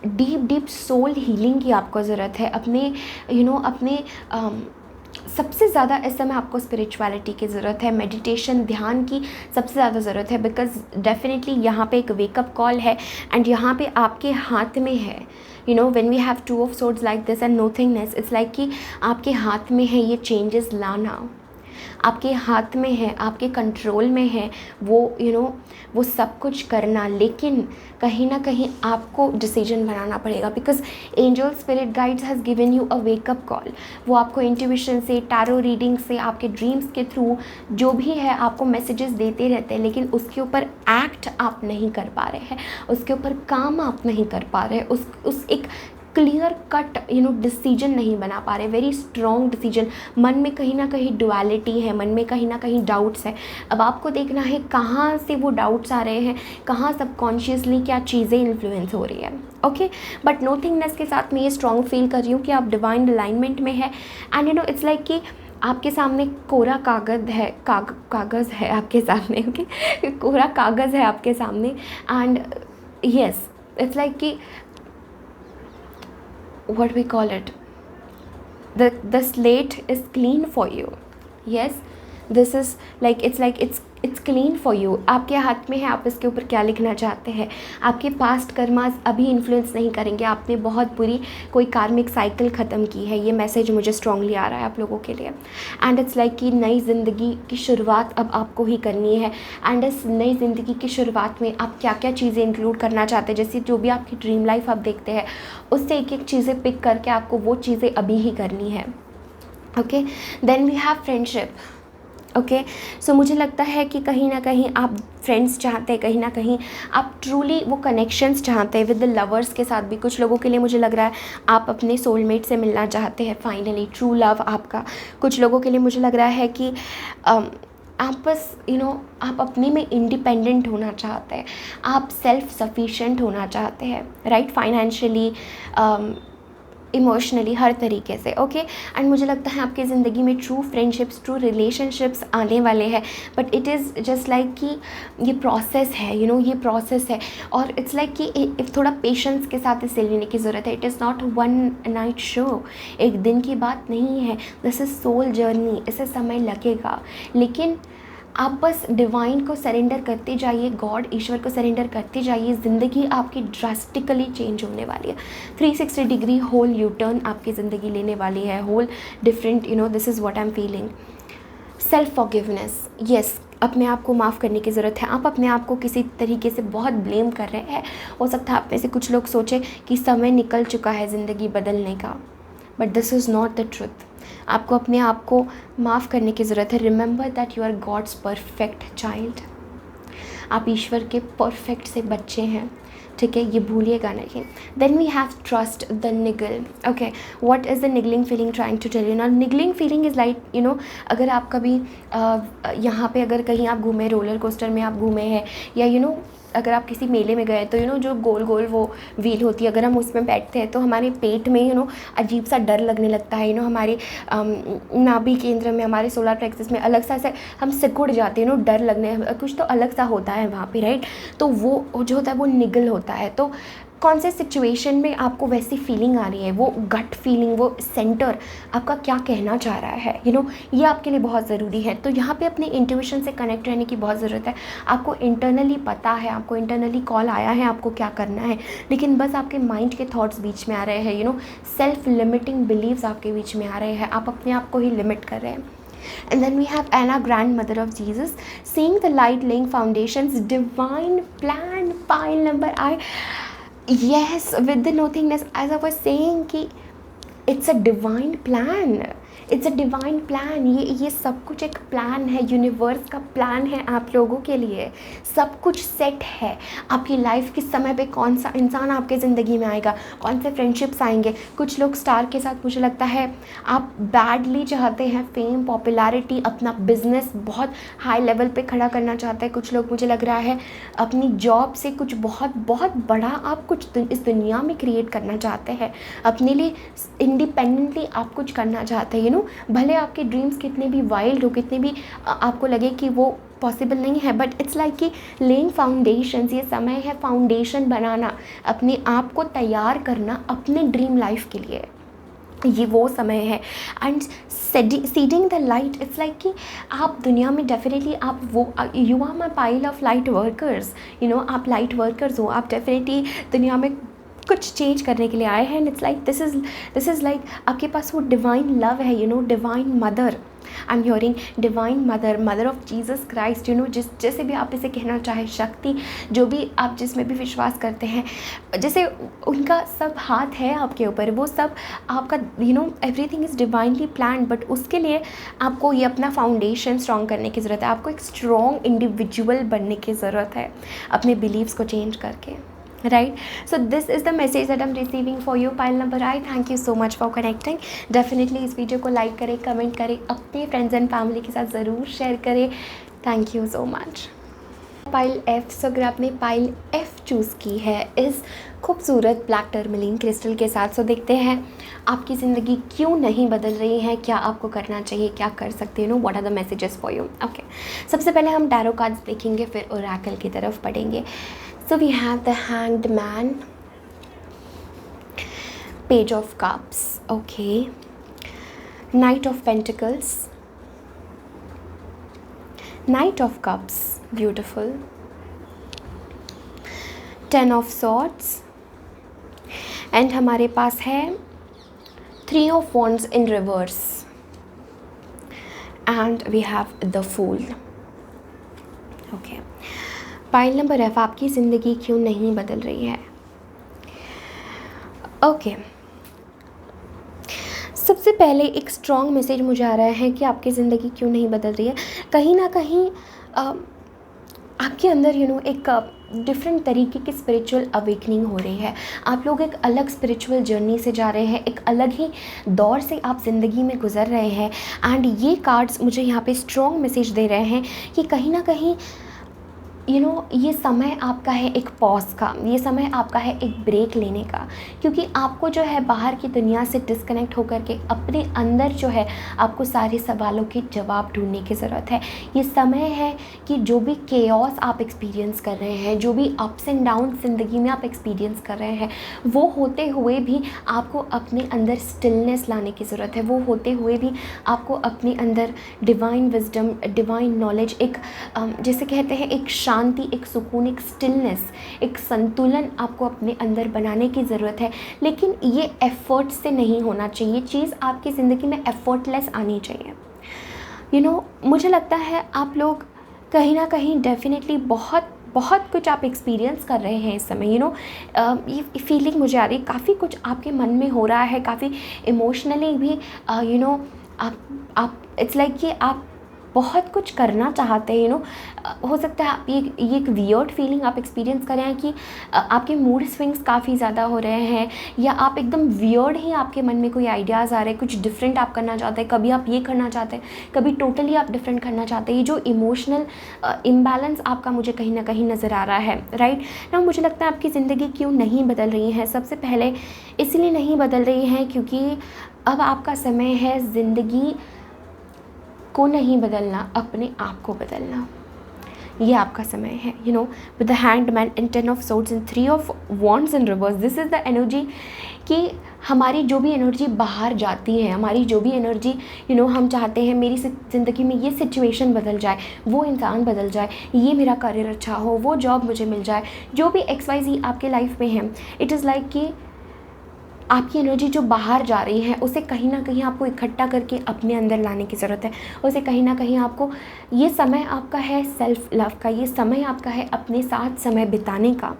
deep soul healing की आपको ज़रूरत है। अपने अपने सबसे ज़्यादा इस समय आपको स्पिरिचुअलिटी की ज़रूरत है, मेडिटेशन, ध्यान की सबसे ज़्यादा ज़रूरत है, बिकॉज डेफिनेटली यहाँ पे एक वेकअप कॉल है एंड यहाँ पे आपके हाथ में है। When we have two of swords like this and nothingness, it's like कि आपके हाथ में है ये चेंजेस लाना, आपके हाथ में है, आपके कंट्रोल में है वो वो सब कुछ करना। लेकिन कहीं ना कहीं आपको डिसीजन बनाना पड़ेगा, because angel spirit guides has given you a wake up call. वो आपको इंट्यूशन से, टैरो रीडिंग से, आपके ड्रीम्स के थ्रू जो भी है आपको मैसेजेस देते रहते हैं, लेकिन उसके ऊपर एक्ट आप नहीं कर पा रहे हैं, उसके ऊपर काम आप नहीं कर पा रहे, उस एक क्लियर कट डिसीजन नहीं बना पा रहे, वेरी स्ट्रॉन्ग डिसीजन। मन में कहीं ना कहीं डुअलिटी है, मन में कहीं ना कहीं डाउट्स है। अब आपको देखना है कहाँ से वो डाउट्स आ रहे हैं, कहाँ सबकॉन्शियसली क्या चीज़ें इन्फ्लुएंस हो रही है। ओके, बट नोथिंगनेस के साथ मैं ये स्ट्रॉन्ग फील कर रही हूँ कि आप डिवाइन अलाइनमेंट में है एंड इट्स लाइक कि आपके सामने कोरा कागज़ है आपके सामने। ओके, कोरा कागज़ है आपके सामने एंड येस, इट्स लाइक कि what we call it, the slate is clean for you. Yes, this is like it's clean for you. आपके हाथ में है आप इसके ऊपर क्या लिखना चाहते हैं। आपके पास्ट कर्मास अभी इन्फ्लुएंस नहीं करेंगे, आपने बहुत बुरी कोई कार्मिक साइकिल ख़त्म की है। ये मैसेज मुझे स्ट्रांगली आ रहा है आप लोगों के लिए एंड इट्स लाइक कि नई ज़िंदगी की शुरुआत अब आपको ही करनी है एंड इस नई ज़िंदगी की शुरुआत में आप क्या क्या चीज़ें इंक्लूड करना चाहते हैं, जैसे जो भी आपकी ड्रीम लाइफ आप देखते हैं उससे एक एक चीज़ें पिक करके आपको वो चीज़ें अभी ही करनी है। Okay, then we have friendship. Okay, so मुझे लगता है कि कहीं ना कहीं आप फ्रेंड्स चाहते हैं, कहीं ना कहीं आप ट्रूली वो कनेक्शंस चाहते हैं विद द लवर्स के साथ भी। कुछ लोगों के लिए मुझे लग रहा है आप अपने सोलमेट से मिलना चाहते हैं, फाइनली ट्रू लव आपका। कुछ लोगों के लिए मुझे लग रहा है कि आप बस आप अपने में इंडिपेंडेंट होना चाहते हैं, आप सेल्फ सफिशिएंट होना चाहते हैं, राइट, फाइनेंशियली, इमोशनली, हर तरीके से। ओके, एंड मुझे लगता है आपकी ज़िंदगी में ट्रू फ्रेंडशिप्स, ट्रू रिलेशनशिप्स आने वाले हैं, but it is just like कि ये प्रोसेस है, ये प्रोसेस है और इट्स लाइक कि थोड़ा पेशेंस के साथ इसे लेने की ज़रूरत है। It is not one night show, एक दिन की बात नहीं है, दिस इज़ सोल जर्नी, इसे समय लगेगा। लेकिन आप बस डिवाइन को सरेंडर करते जाइए, गॉड, ईश्वर को सरेंडर करते जाइए, ज़िंदगी आपकी ड्रास्टिकली चेंज होने वाली है। 360 डिग्री होल यू टर्न आपकी ज़िंदगी लेने वाली है, whole different, this is what I am feeling. Self forgiveness, yes, अपने आप को माफ़ करने की ज़रूरत है। आप अपने आप को किसी तरीके से बहुत ब्लेम कर रहे हैं। हो सकता है आप में से कुछ लोग सोचें कि समय निकल चुका है ज़िंदगी बदलने का, but this is not the truth. आपको अपने आप को माफ़ करने की ज़रूरत है। Remember that you are God's perfect child, आप ईश्वर के परफेक्ट से बच्चे हैं, ठीक है, ये भूलिएगा नहीं। Then we have trust the niggle. Okay, what is the niggling feeling trying to tell you now? Niggling feeling is like अगर आप कभी यहाँ पे अगर कहीं आप घूमे, रोलर कोस्टर में आप घूमे हैं, या अगर आप किसी मेले में गए तो जो गोल गोल वो व्हील होती है, अगर हम उसमें बैठते हैं तो हमारे पेट में अजीब सा डर लगने लगता है। हमारे नाभि केंद्र में, हमारे सोलर प्लेक्सस में अलग सा हम सिकुड़ जाते हैं, डर लगने, कुछ तो अलग सा होता है वहाँ पे, राइट। तो वो जो होता है वो निगल होता है। तो कौन से सिचुएशन में आपको वैसी फीलिंग आ रही है, वो गट फीलिंग, वो सेंटर आपका क्या कहना चाह रहा है, ये आपके लिए बहुत ज़रूरी है। तो यहाँ पे अपने इंट्यूशन से कनेक्ट रहने की बहुत ज़रूरत है। आपको इंटरनली पता है, आपको इंटरनली कॉल आया है आपको क्या करना है, लेकिन बस आपके माइंड के थॉट्स बीच में आ रहे हैं, सेल्फ लिमिटिंग बिलीव्स आपके बीच में आ रहे हैं, आप अपने आप को ही लिमिट कर रहे हैं। And then we have Anna, grandmother of Jesus, seeing the light, laying foundations, divine plan, pile number I. Yes, with the nothingness, as I was saying कि it's a divine plan, it's a divine plan. ये सब कुछ एक plan है, universe का plan है आप लोगों के लिए। सब कुछ सेट है। आपकी लाइफ किस समय पे कौन सा इंसान आपके ज़िंदगी में आएगा, कौन से फ्रेंडशिप्स आएंगे। कुछ लोग स्टार के साथ, मुझे लगता है आप बैडली चाहते हैं फेम, पॉपुलैरिटी, अपना बिजनेस बहुत हाई लेवल पे खड़ा करना चाहते हैं। कुछ लोग, मुझे लग रहा है, अपनी जॉब से कुछ बहुत बहुत बड़ा आप कुछ इस दुनिया में क्रिएट करना चाहते हैं। अपने लिए इंडिपेंडेंटली आप कुछ करना चाहते हैं। भले आपके ड्रीम्स कितने भी वाइल्ड हो, कितने भी आपको लगे कि वो पॉसिबल नहीं है, बट इट्स लाइक कि लेइंग फाउंडेशंस, ये समय है फाउंडेशन बनाना, अपने आप को तैयार करना अपने ड्रीम लाइफ के लिए, ये वो समय है। And seeding the light, it's like कि आप दुनिया में डेफिनेटली आप वो, you are my pile of light workers, you know, आप लाइट वर्कर्स हो, आप डेफिनेटली दुनिया में कुछ चेंज करने के लिए आए हैं। And it's like this is like आपके पास वो डिवाइन लव है, you know, divine mother, I am hearing divine mother, mother of Jesus Christ, you know, जैसे भी आप इसे कहना चाहे, शक्ति, जो भी आप जिसमें भी विश्वास करते हैं, जैसे उनका सब हाथ है आपके ऊपर, वो सब आपका, you know, everything is divinely planned. But उसके लिए आपको ये अपना फाउंडेशन स्ट्रॉन्ग करने की ज़रूरत है, आपको एक स्ट्रॉन्ग इंडिविजुअल बनने की ज़रूरत है अपने बिलीव्स को चेंज करके, right. So this is the message that I am receiving for you pile number I. Thank you so much for connecting. Definitely इस वीडियो को लाइक करें, कमेंट करें, अपने फ्रेंड्स एंड फैमिली के साथ ज़रूर शेयर करें। Thank you so much. Pile F, so अगर आपने पाइल एफ चूज़ की है इस खूबसूरत ब्लैक टर्मलिन क्रिस्टल के साथ, सो देखते हैं आपकी ज़िंदगी क्यों नहीं बदल रही है, क्या आपको करना चाहिए, क्या कर सकते हैं, know what are the messages for you. Okay, सबसे पहले हम टैरो कार्ड्स देखेंगे, फिर ओरेकल की तरफ पढ़ेंगे। So we have the Hanged Man, Page of Cups, okay, Knight of Pentacles, Knight of Cups, beautiful, Ten of Swords, and हमारे पास है Three of Wands in reverse, and we have the Fool, okay। Pile number F, आपकी ज़िंदगी क्यों नहीं बदल रही है। ओके, सबसे पहले एक स्ट्रॉन्ग मैसेज मुझे आ रहा है कि आपकी ज़िंदगी क्यों नहीं बदल रही है। कहीं ना कहीं आपके अंदर, यू नो, एक डिफरेंट तरीके की स्पिरिचुअल अवेकनिंग हो रही है। आप लोग एक अलग स्पिरिचुअल जर्नी से जा रहे हैं, एक अलग ही दौर से आप ज़िंदगी में गुजर रहे हैं। एंड ये कार्ड्स मुझे यहाँ पे स्ट्रॉन्ग मैसेज दे रहे हैं कि कहीं ना कहीं, यू नो, ये समय आपका है एक पॉज का, ये समय आपका है एक ब्रेक लेने का, क्योंकि आपको जो है बाहर की दुनिया से डिस्कनेक्ट होकर के अपने अंदर जो है आपको सारे सवालों के जवाब ढूंढने की ज़रूरत है। ये समय है कि जो भी केओस आप एक्सपीरियंस कर रहे हैं, जो भी अप्स एंड डाउन ज़िंदगी में आप एक्सपीरियंस कर रहे हैं, वो होते हुए भी आपको अपने अंदर स्टिलनेस लाने की ज़रूरत है। वो होते हुए भी आपको अपने अंदर डिवाइन विजडम, डिवाइन नॉलेज, एक जैसे कहते हैं एक शांति, एक सुकून, एक स्टिलनेस, एक संतुलन आपको अपने अंदर बनाने की ज़रूरत है। लेकिन ये एफर्ट से नहीं होना चाहिए, चीज़ आपकी ज़िंदगी में एफर्टलेस आनी चाहिए। यू नो, मुझे लगता है आप लोग कहीं ना कहीं डेफिनेटली बहुत कुछ आप एक्सपीरियंस कर रहे हैं इस समय। यू नो, ये फीलिंग मुझे आ रही है, काफ़ी कुछ आपके मन में हो रहा है, काफ़ी इमोशनली भी, यू नो, आप इट्स लाइक कि आप बहुत कुछ करना चाहते हैं। यू नो, हो सकता है आप ये एक वियर्ड फीलिंग आप एक्सपीरियंस कर रहे हैं कि आपके मूड स्विंग्स काफ़ी ज़्यादा हो रहे हैं, या आप एकदम वियर्ड ही आपके मन में कोई आइडियाज़ आ रहे हैं, कुछ डिफरेंट आप करना चाहते हैं। कभी आप ये करना चाहते हैं, कभी टोटली आप डिफरेंट करना चाहते हैं। ये जो इमोशनल इम्बैलेंस आपका मुझे कहीं ना कहीं नज़र आ रहा है, राइट ना। मुझे लगता है आपकी ज़िंदगी क्यों नहीं बदल रही है, सबसे पहले इसलिए नहीं बदल रही है क्योंकि अब आपका समय है ज़िंदगी को नहीं बदलना, अपने आप को बदलना। ये आपका समय है। You know, with the hanged man and 10 of swords and 3 of wands in reverse, this is the energy कि हमारी जो भी एनर्जी बाहर जाती है, हमारी जो भी एनर्जी, यू नो, हम चाहते हैं मेरी ज़िंदगी में ये सिचुएशन बदल जाए, वो इंसान बदल जाए, ये मेरा करियर अच्छा हो, वो जॉब मुझे मिल जाए, जो भी XYZ आपके लाइफ में है, इट इज़ लाइक कि आपकी एनर्जी जो बाहर जा रही है उसे कहीं ना कहीं आपको इकट्ठा करके अपने अंदर लाने की ज़रूरत है। उसे कहीं ना कहीं आपको, ये समय आपका है सेल्फ लव का, ये समय आपका है अपने साथ समय बिताने का,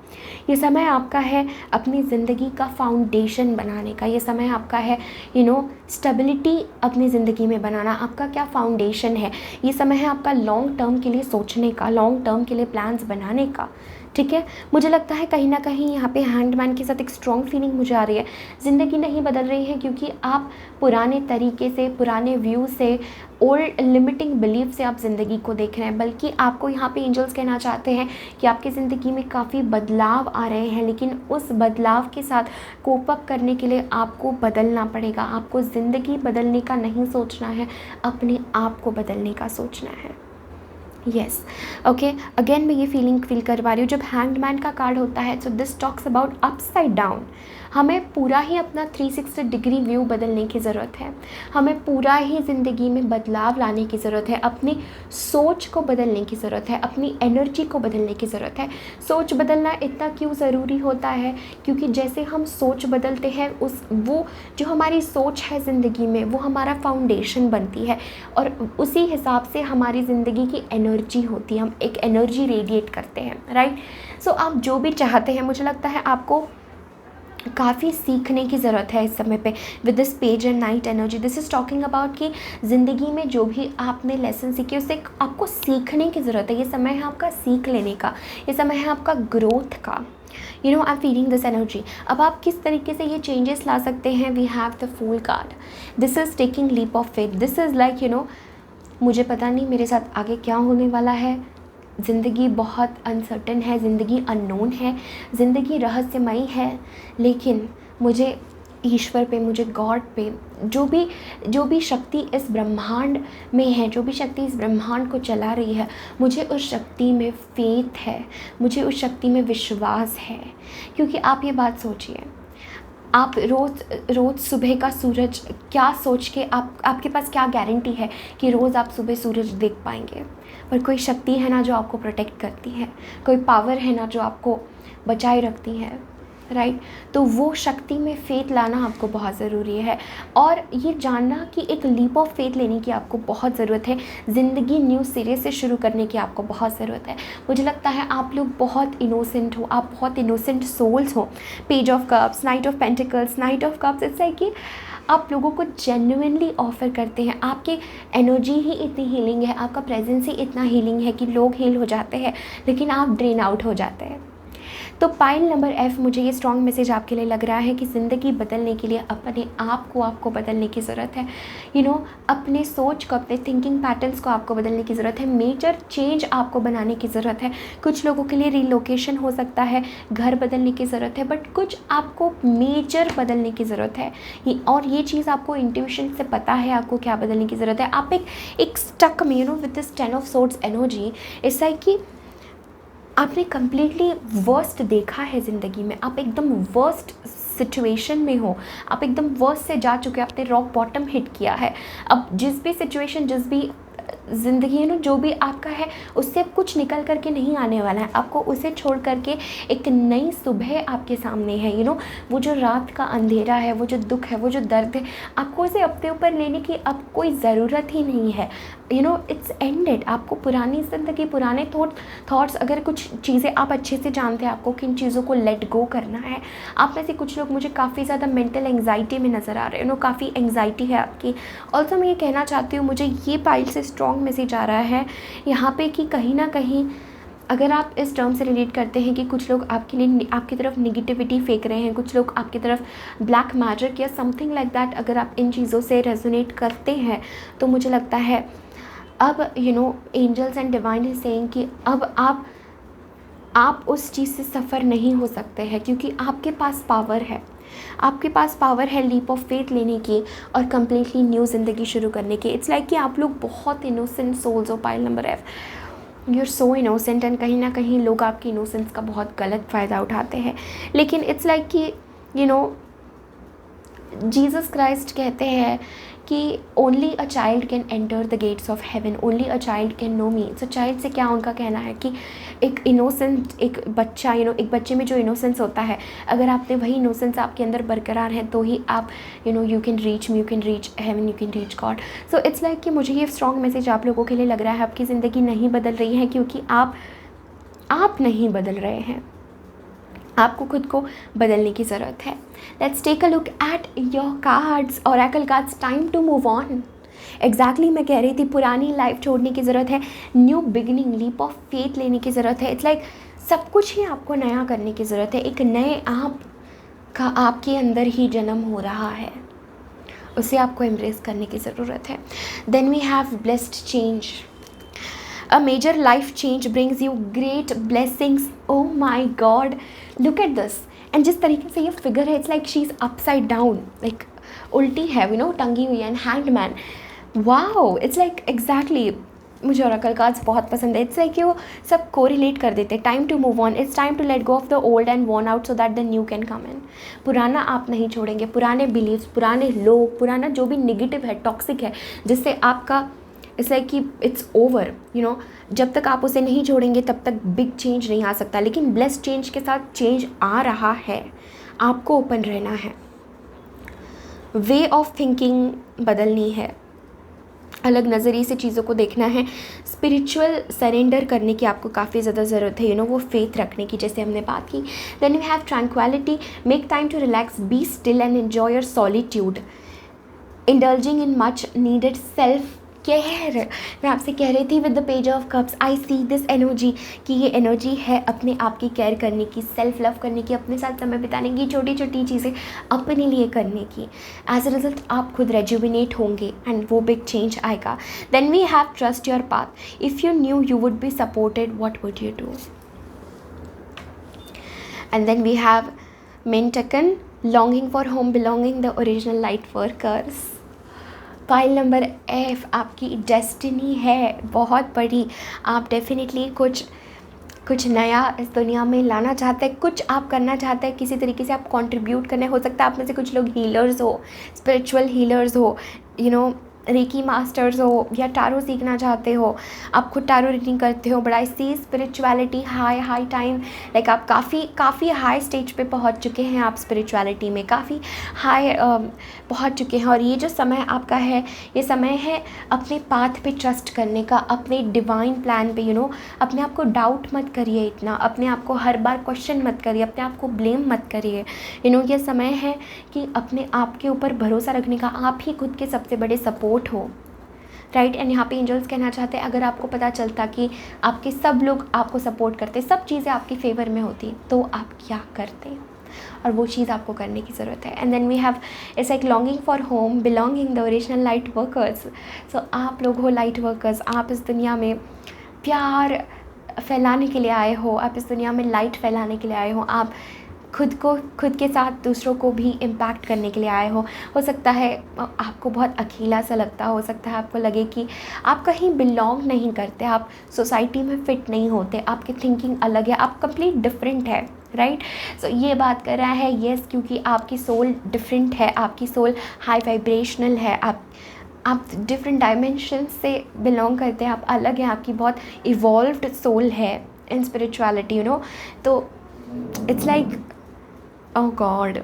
ये समय आपका है अपनी ज़िंदगी का फाउंडेशन बनाने का, ये समय आपका है, यू नो, स्टेबिलिटी अपनी ज़िंदगी में बनाना। आपका क्या फाउंडेशन है, ये समय है आपका लॉन्ग टर्म के लिए सोचने का, लॉन्ग टर्म के लिए प्लान्स बनाने का। ठीक है, मुझे लगता है कहीं ना कहीं यहाँ पे हैंडमैन के साथ एक स्ट्रॉन्ग फीलिंग मुझे आ रही है। ज़िंदगी नहीं बदल रही है क्योंकि आप पुराने तरीके से, पुराने व्यू से, ओल्ड लिमिटिंग बिलीफ से आप ज़िंदगी को देख रहे हैं, बल्कि आपको यहाँ पे एंजल्स कहना चाहते हैं कि आपकी ज़िंदगी में काफ़ी बदलाव आ रहे हैं, लेकिन उस बदलाव के साथ कोप अप करने के लिए आपको बदलना पड़ेगा। आपको ज़िंदगी बदलने का नहीं सोचना है, अपने आप को बदलने का सोचना है। यस, ओके, अगेन मैं ये फीलिंग फील कर पा रही हूँ जब हैंग्ड मैन का कार्ड होता है। So this talks about upside down. हमें पूरा ही अपना 360 डिग्री व्यू बदलने की ज़रूरत है। हमें पूरा ही ज़िंदगी में बदलाव लाने की ज़रूरत है। अपनी सोच को बदलने की ज़रूरत है। अपनी एनर्जी को बदलने की ज़रूरत है। सोच बदलना इतना क्यों ज़रूरी होता है? क्योंकि जैसे हम सोच बदलते हैं वो जो हमारी सोच है ज़िंदगी में, वो हमारा फाउंडेशन बनती है और उसी हिसाब से हमारी ज़िंदगी की एनर्जी होती है। हम एक एनर्जी रेडिएट करते हैं, राइट? सो आप जो भी चाहते हैं, मुझे लगता है आपको काफ़ी सीखने की ज़रूरत है इस समय पे with this page and night energy. This is talking about कि ज़िंदगी में जो भी आपने लेसन सीखे उससे आपको सीखने की ज़रूरत है। ये समय है आपका सीख लेने का, ये समय है आपका ग्रोथ का। आई एम फीलिंग दिस एनर्जी। अब आप किस तरीके से ये चेंजेस ला सकते हैं? We have the fool card. This is taking leap of faith. This is like मुझे पता नहीं मेरे साथ आगे क्या होने वाला है। ज़िंदगी बहुत अनसर्टन है, ज़िंदगी अननोन है, ज़िंदगी रहस्यमयी है, लेकिन मुझे ईश्वर पे, मुझे गॉड पे, जो भी शक्ति इस ब्रह्मांड में है, जो भी शक्ति इस ब्रह्मांड को चला रही है, मुझे उस शक्ति में फेथ है, मुझे उस शक्ति में विश्वास है। क्योंकि आप ये बात सोचिए, आप रोज़ सुबह का सूरज क्या सोच के आपके पास क्या गारंटी है कि रोज़ आप सुबह सूरज देख पाएंगे? पर कोई शक्ति है ना जो आपको प्रोटेक्ट करती है, कोई पावर है ना जो आपको बचाए रखती है, राइट? तो वो शक्ति में फेथ लाना आपको बहुत ज़रूरी है और ये जानना कि एक लीप ऑफ फेथ लेने की आपको बहुत ज़रूरत है। ज़िंदगी न्यू सिरे से शुरू करने की आपको बहुत ज़रूरत है। मुझे लगता है आप लोग बहुत इनोसेंट हो, आप बहुत इनोसेंट सोल्स हो। Page of cups, night of pentacles, night of cups, it's like कि आप लोगों को जेन्युइनली ऑफ़र करते हैं। आपकी एनर्जी ही इतनी हीलिंग है, आपका प्रेजेंस ही इतना हीलिंग है कि लोग हील हो जाते हैं, लेकिन आप ड्रेन आउट हो जाते हैं। तो पाइल नंबर एफ, मुझे ये स्ट्रॉन्ग मैसेज आपके लिए लग रहा है कि ज़िंदगी बदलने के लिए अपने आप को आपको बदलने की ज़रूरत है। अपने सोच को, अपने थिंकिंग पैटर्न्स को आपको बदलने की ज़रूरत है। मेजर चेंज आपको बनाने की ज़रूरत है। कुछ लोगों के लिए रिलोकेशन हो सकता है, घर बदलने की ज़रूरत है, बट कुछ आपको मेजर बदलने की ज़रूरत है। और ये चीज़ आपको इंट्यूशन से पता है आपको क्या बदलने की ज़रूरत है। आप एक स्टक में with this 10 of swords energy, it's like कि आपने कम्प्लीटली वर्स्ट देखा है ज़िंदगी में। आप एकदम वर्स्ट सिचुएशन में हो, आप एकदम वर्स्ट से जा चुके हैं, आपने रॉक बॉटम हिट किया है। अब जिस भी सिचुएशन, जिस भी ज़िंदगी जो भी आपका है, उससे अब कुछ निकल करके नहीं आने वाला है। आपको उसे छोड़ करके एक नई सुबह आपके सामने है। वो जो रात का अंधेरा है, वो जो दुख है, वो जो दर्द है, आपको उसे अपने ऊपर लेने की अब कोई ज़रूरत ही नहीं है। It's ended. आपको पुरानी ज़िंदगी, पुराने थॉट्स, अगर कुछ चीज़ें आप अच्छे से जानते हैं, आपको किन चीज़ों को लेट गो करना है। आप में से कुछ लोग मुझे काफ़ी ज़्यादा मेंटल एंग्जाइटी में नज़र आ रहे हैं। काफ़ी एंग्जाइटी है आपकी। ऑल्सो मैं ये कहना चाहती हूँ, मुझे ये पाइल से स्ट्रॉन्ग मैसेज आ रहा है यहाँ पे कि कहीं ना कहीं अगर आप इस टर्म से रिलेट करते हैं कि कुछ लोग आपकी तरफ निगेटिविटी फेंक रहे हैं, कुछ लोग आपकी तरफ ब्लैक मैजिक या समथिंग लाइक दैट, अगर आप इन चीज़ों से रेजोनेट करते हैं, तो मुझे लगता है अब angels and divine is saying कि अब आप उस चीज़ से सफ़र नहीं हो सकते हैं, क्योंकि आपके पास पावर है। आपके पास पावर है लीप ऑफ फेथ लेने की और कम्प्लीटली न्यू ज़िंदगी शुरू करने की। इट्स लाइक कि आप लोग बहुत इनोसेंट सोल्स हो। Pile number F, you are so innocent and कहीं ना कहीं लोग आपकी इनोसेंस का बहुत गलत फ़ायदा उठाते हैं। लेकिन इट्स लाइक कि जीसस क्राइस्ट कहते हैं कि only a child can enter the gates of heaven, only a child can know me. So child से क्या उनका कहना है कि एक इनोसेंट, एक बच्चा, एक बच्चे में जो इनोसेंस होता है, अगर आपने वही इनोसेंस आपके अंदर बरकरार है तो ही आप you can reach me, you can reach heaven, you can reach God. So it's like कि मुझे ये स्ट्रॉन्ग मैसेज आप लोगों के लिए लग रहा है। आपकी ज़िंदगी नहीं बदल रही है क्योंकि आप नहीं बदल रहे हैं। आपको खुद को बदलने की ज़रूरत है। Let's take a look at your cards, oracle cards. Time to move on. Exactly मैं कह रही थी, पुरानी लाइफ छोड़ने की ज़रूरत है, new beginning, leap of faith लेने की ज़रूरत है। इट्स लाइक सब कुछ ही आपको नया करने की ज़रूरत है। एक नए आप का आपके अंदर ही जन्म हो रहा है, उसे आपको एम्ब्रेस करने की ज़रूरत है। Then we have blessed change. A major life change brings you great blessings. Oh my God, look at this. And जिस तरीके से ये फिगर है, it's like she's upside down, like उल्टी है, टंगी हुई है, and hanged man. Wow, it's like exactly मुझे ओरेकल कार्ड्स बहुत पसंद है। इट्स लाइक वो सब कोरिलेट कर देते हैं। Time to move on, it's time to let go of the old and worn out so that the new can come in. पुराना आप नहीं छोड़ेंगे, पुराने बिलीव्स, पुराने लोग, पुराना जो भी निगेटिव है, टॉक्सिक है, जिससे आपका इट्स लाइक कि इट्स ओवर, यू नो। जब तक आप उसे नहीं छोड़ेंगे तब तक बिग चेंज नहीं आ सकता। लेकिन ब्लेस्ड चेंज के साथ चेंज आ रहा है, आपको ओपन रहना है, वे ऑफ थिंकिंग बदलनी है, अलग नज़रिए से चीज़ों को देखना है, स्पिरिचुअल सरेंडर करने की आपको काफ़ी ज़्यादा ज़रूरत है, यू नो, वो फेथ रखने की, जैसे हमने बात की। Then we have tranquillity, make time to relax, be still and enjoy your solitude, indulging in much needed self care. मैं आपसे कह रही थी with the page of cups I see this energy, कि ये एनर्जी है अपने आप की केयर करने की, सेल्फ लव करने की, अपने साथ समय बिताने की, छोटी छोटी चीज़ें अपने लिए करने की। एज अ रिजल्ट आप खुद रेजुविनेट होंगे एंड वो बिग चेंज आएगा। Then we have trust your path, if you knew you would be supported what would you do. And then we have मेंटकन, longing for home, belonging the original light workers. File number F, आपकी destiny है बहुत बड़ी। आप definitely कुछ नया इस दुनिया में लाना चाहते हैं, कुछ आप करना चाहते हैं, किसी तरीके से आप कंट्रीब्यूट करने। हो सकता है आप में से कुछ लोग हीलर्स हो, स्पिरिचुअल हीलर्स हो, यू नो, रेकी मास्टर्स हो, या टारो सीखना चाहते हो, आप खुद टारो रीडिंग करते हो। But I see spirituality high time, like आप काफ़ी हाई स्टेज पे पहुंच चुके हैं, आप स्पिरिचुअलिटी में काफ़ी हाई पहुंच चुके हैं। और ये जो समय आपका है, ये समय है अपने पाथ पे ट्रस्ट करने का, अपने डिवाइन प्लान पे, यू नो। अपने आप को डाउट मत करिए इतना, अपने आप को हर बार क्वेश्चन मत करिए, अपने आप को ब्लेम मत करिए, यू नो। ये समय है कि अपने आप के ऊपर भरोसा रखने का, आप ही खुद के सबसे बड़े सपोर्ट हो, राइट। एंड यहाँ पे एंजल्स कहना चाहते हैं, अगर आपको पता चलता कि आपके सब लोग आपको सपोर्ट करते, सब चीज़ें आपकी फेवर में होती, तो आप क्या करते, और वो चीज़ आपको करने की ज़रूरत है। And then we have it's like longing for home, belonging the original light workers. So आप लोग हो लाइट वर्कर्स, आप इस दुनिया में प्यार फैलाने के लिए आए हो, आप इस दुनिया में लाइट फैलाने के लिए आए हो, आप खुद के साथ दूसरों को भी इम्पैक्ट करने के लिए आए हो सकता है आपको बहुत अकेला सा लगता हो सकता है आपको लगे कि आप कहीं बिलोंग नहीं करते, आप सोसाइटी में फ़िट नहीं होते, आपकी थिंकिंग अलग है, आप कंप्लीट डिफरेंट है, राइट। सो ये बात कर रहा है येस, क्योंकि आपकी सोल डिफरेंट है, आपकी सोल हाई वाइब्रेशनल है, आप डिफरेंट डायमेंशन से बिलोंग करते हैं, आप अलग हैं, आपकी बहुत इवॉल्व्ड सोल है इन स्पिरिचुअलिटी, यू नो। तो it's like oh God,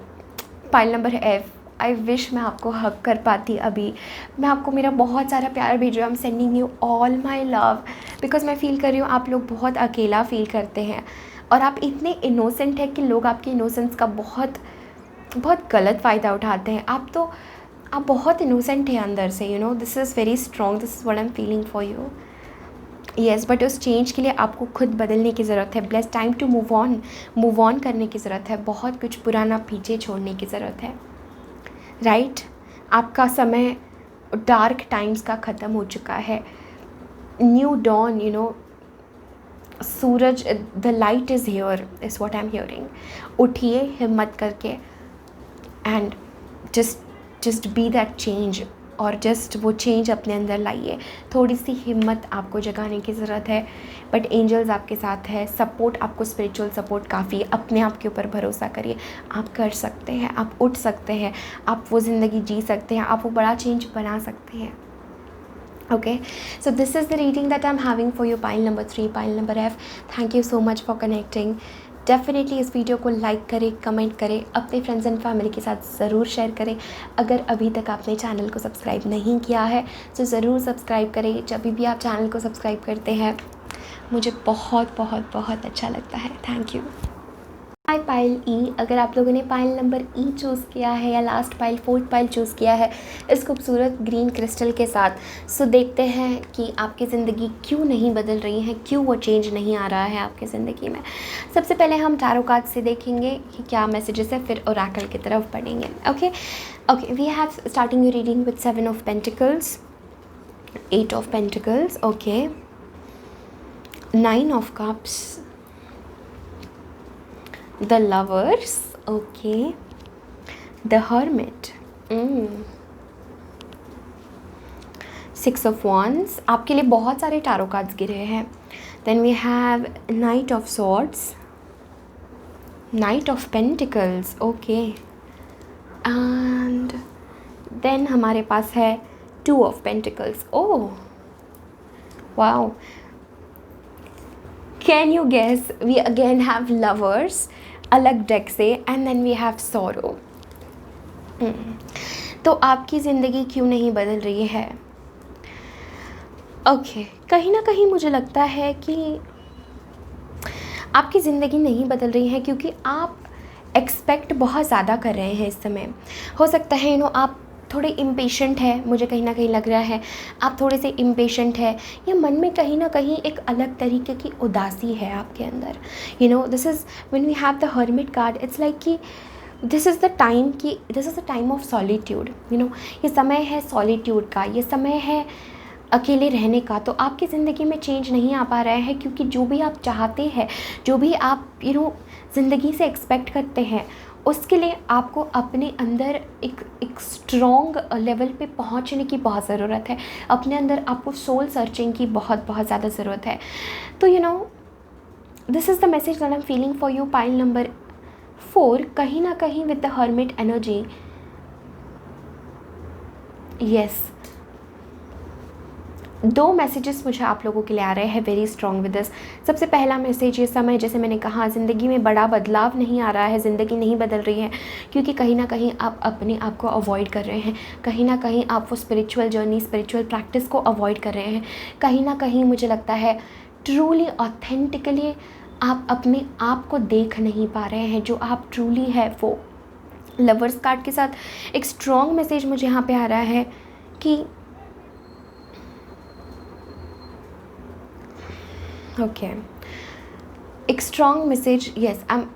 pile number F, I wish मैं आपको हग कर पाती अभी, मैं आपको मेरा बहुत सारा प्यार भेज रही हूँ। I am sending you all my love, because मैं फील कर रही हूँ आप लोग बहुत अकेला फील करते हैं, और आप इतने इनोसेंट हैं कि लोग आपकी इनोसेंस का बहुत गलत फ़ायदा उठाते हैं। आप बहुत इनोसेंट हैं अंदर से, you know. This is very strong, this is what I am feeling for you, yes. But उस चेंज के लिए आपको खुद बदलने की ज़रूरत है। Bless time to move on करने की ज़रूरत है, बहुत कुछ पुराना पीछे छोड़ने की ज़रूरत है, राइट। आपका समय डार्क टाइम्स का ख़त्म हो चुका है, न्यू डॉन, यू नो, सूरज, the light is here, is what I am hearing. उठिए हिम्मत करके and just be that change, और जस्ट वो चेंज अपने अंदर लाइए। थोड़ी सी हिम्मत आपको जगाने की ज़रूरत है, बट एंजल्स आपके साथ है, सपोर्ट आपको, स्पिरिचुअल सपोर्ट काफ़ी है। अपने आप के ऊपर भरोसा करिए, आप कर सकते हैं, आप उठ सकते हैं, आप वो ज़िंदगी जी सकते हैं, आप वो बड़ा चेंज बना सकते हैं। Okay, so this is the reading that I'm having for you, pile number 3, pile number F. Thank you so much for connecting. Definitely इस वीडियो को लाइक करें, कमेंट करें, अपने फ्रेंड्स एंड फैमिली के साथ ज़रूर शेयर करें। अगर अभी तक आपने चैनल को सब्सक्राइब नहीं किया है तो ज़रूर सब्सक्राइब करें। जब भी आप चैनल को सब्सक्राइब करते हैं मुझे बहुत बहुत बहुत अच्छा लगता है। Thank you. हाय पाइल ई, अगर आप लोगों ने पाइल नंबर ई चूज़ किया है या last pile 4th pile choose किया है इस खूबसूरत ग्रीन क्रिस्टल के साथ, सो देखते हैं कि आपकी ज़िंदगी क्यों नहीं बदल रही है, क्यों वो चेंज नहीं आ रहा है आपकी ज़िंदगी में। सबसे पहले हम टैरो कार्ड से देखेंगे कि क्या मैसेजेस है, फिर ओरेकल की तरफ बढ़ेंगे। Okay, we have starting your reading with 7 of pentacles, 8 of pentacles, okay, 9 of cups, the lovers, okay, the hermit, 6 of wands, आपके लिए बहुत सारे टारो कार्ड्स गिरे हैं. Then we have knight of swords, knight of pentacles, okay. And then हमारे पास है 2 of pentacles. Oh wow, can you guess, we again have lovers अलग डेक से, and then we have sorrow. तो आपकी ज़िंदगी क्यों नहीं बदल रही है? ओके, कहीं ना कहीं मुझे लगता है कि आपकी ज़िंदगी नहीं बदल रही है क्योंकि आप एक्सपेक्ट बहुत ज़्यादा कर रहे हैं इस समय. हो सकता है आप थोड़े इम्पेशेंट है, मुझे कहीं ना कहीं लग रहा है आप थोड़े से इम्पेशेंट है, या मन में कहीं ना कहीं एक अलग तरीके की उदासी है आपके अंदर. This is when we have the hermit card, it's like कि this is the time of solitude. ये समय है सॉलिट्यूड का, ये समय है अकेले रहने का. तो आपकी ज़िंदगी में चेंज नहीं आ पा रहा है क्योंकि जो भी आप चाहते हैं, जो भी आप ज़िंदगी से एक्सपेक्ट करते हैं, उसके लिए आपको अपने अंदर एक स्ट्रॉन्ग लेवल पे पहुंचने की बहुत ज़रूरत है. अपने अंदर आपको सोल सर्चिंग की बहुत बहुत ज़्यादा ज़रूरत है. तो this is the message that I am feeling for you, pile number 4. कहीं ना कहीं with the hermit energy, yes, 2 messages मुझे आप लोगों के लिए आ रहे हैं वेरी स्ट्रॉन्ग विद दिस. सबसे पहला मैसेज, ये समय जैसे मैंने कहा ज़िंदगी में बड़ा बदलाव नहीं आ रहा है, ज़िंदगी नहीं बदल रही है क्योंकि कहीं ना कहीं आप अपने आप को अवॉइड कर रहे हैं. कहीं ना कहीं आप वो स्पिरिचुअल जर्नी, स्पिरिचुअल प्रैक्टिस को अवॉइड कर रहे हैं. कहीं ना कहीं मुझे लगता है ट्रूली ऑथेंटिकली आप अपने आप को देख नहीं पा रहे हैं जो आप ट्रूली है वो. लवर्स कार्ड के साथ एक स्ट्रॉन्ग मैसेज मुझे यहाँ पे आ रहा है कि ओके, एक strong message, yes, I am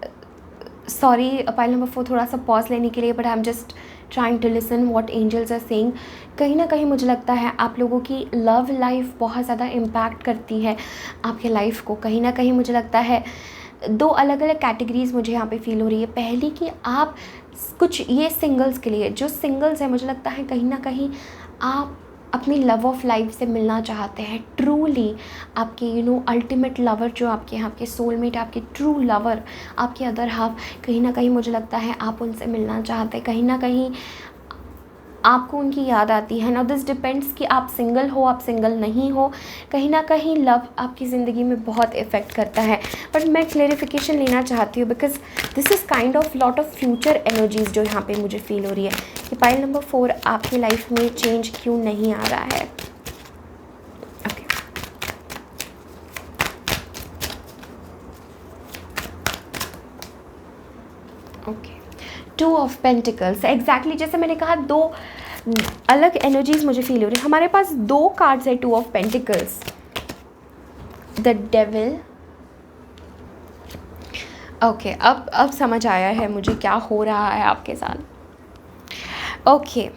sorry pile number 4 थोड़ा सा पॉज लेने के लिए, but I am just trying to listen what angels are saying. कहीं ना कहीं मुझे लगता है आप लोगों की लव लाइफ बहुत ज़्यादा इम्पैक्ट करती है आपके लाइफ को. कहीं ना कहीं मुझे लगता है 2 अलग अलग कैटेगरीज मुझे यहाँ पे फील हो रही है. पहली कि आप कुछ, ये सिंगल्स के लिए, जो सिंगल्स हैं, मुझे लगता है कहीं ना कहीं आप अपनी लव ऑफ लाइफ से मिलना चाहते हैं. ट्रूली आपके अल्टीमेट लवर, जो आपके यहाँ के सोलमेट, आपके ट्रू लवर, आपके अदर हाफ, कहीं ना कहीं मुझे लगता है आप उनसे मिलना चाहते हैं. कहीं ना कहीं आपको उनकी याद आती है ना. दिस डिपेंड्स कि आप सिंगल हो, आप सिंगल नहीं हो. कहीं ना कहीं लव आपकी ज़िंदगी में बहुत इफ़ेक्ट करता है. बट मैं क्लेरिफिकेशन लेना चाहती हूँ because this is kind of lot of future energies जो यहाँ पे मुझे फील हो रही है कि पाइल नंबर 4 आपकी लाइफ में चेंज क्यों नहीं आ रहा है. ओके, 2 ऑफ पेंटिकल्स, एग्जैक्टली जैसे मैंने कहा 2 अलग एनर्जीज मुझे फील हो रही है. हमारे पास 2 कार्ड्स है 2 of pentacles, the devil. Okay, अब समझ आया है मुझे क्या हो रहा है आपके साथ. ओके,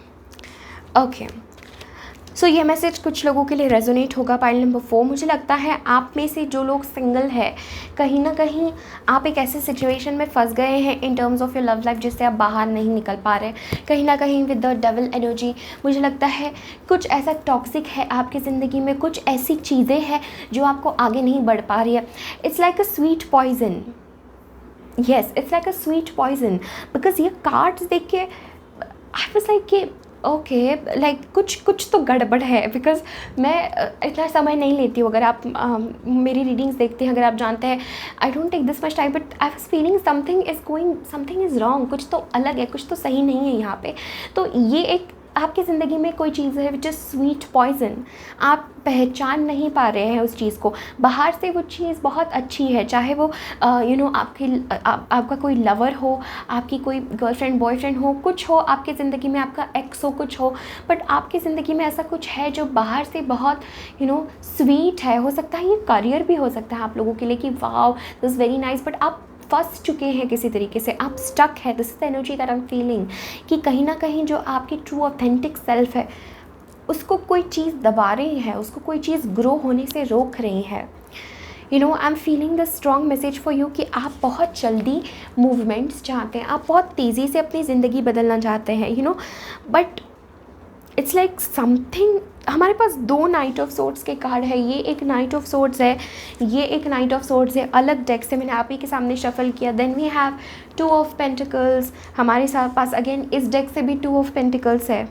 सो ये मैसेज कुछ लोगों के लिए रेजोनेट होगा. पाइल नंबर 4, मुझे लगता है आप में से जो लोग सिंगल है, कहीं ना कहीं आप एक ऐसे सिचुएशन में फंस गए हैं in terms of your love life जिससे आप बाहर नहीं निकल पा रहे. कहीं ना कहीं विद द डेविल एनर्जी मुझे लगता है कुछ ऐसा टॉक्सिक है आपकी ज़िंदगी में, कुछ ऐसी चीज़ें हैं जो आपको आगे नहीं बढ़ पा रही है. It's like a sweet poison, yes, it's like a sweet poison. Because ये कार्ड्स देख के आई वाज लाइक कि ओके, लाइक कुछ तो गड़बड़ है. बिकॉज मैं इतना समय नहीं लेती हूँ. अगर आप मेरी रीडिंग्स देखते हैं, अगर आप जानते हैं, I don't take this much time, but I was feeling something is wrong. कुछ तो अलग है, कुछ तो सही नहीं है यहाँ पे. तो ये एक आपकी ज़िंदगी में कोई चीज़ है विच इज़ स्वीट पॉइजन. आप पहचान नहीं पा रहे हैं उस चीज़ को. बाहर से वो चीज़ बहुत अच्छी है, चाहे वो आपका कोई लवर हो, आपकी कोई गर्लफ्रेंड बॉयफ्रेंड हो, कुछ हो आपकी ज़िंदगी में, आपका एक्स हो, कुछ हो, बट आपकी ज़िंदगी में ऐसा कुछ है जो बाहर से बहुत स्वीट है. हो सकता है ये करियर भी हो सकता है आप लोगों के लिए कि wow this is very nice, but आप फंस चुके हैं किसी तरीके से, आप स्टक है. This is the energy that I am feeling कि कहीं ना कहीं जो आपकी ट्रू ऑथेंटिक सेल्फ है उसको कोई चीज़ दबा रही है, उसको कोई चीज़ ग्रो होने से रोक रही है. I am feeling the strong message for you कि आप बहुत जल्दी मूवमेंट्स चाहते हैं, आप बहुत तेज़ी से अपनी ज़िंदगी बदलना चाहते हैं, बट इट्स लाइक समथिंग। हमारे पास 2 नाइट ऑफ सोर्ड्स के कार्ड है, ये एक नाइट ऑफ सोर्ड्स है, ये एक नाइट ऑफ सोर्ड्स है। अलग डेक से मैंने आप ही के सामने शफल किया। Then we have 2 of pentacles, हमारे पास अगेन इस डेक से भी 2 ऑफ पेंटिकल्स है।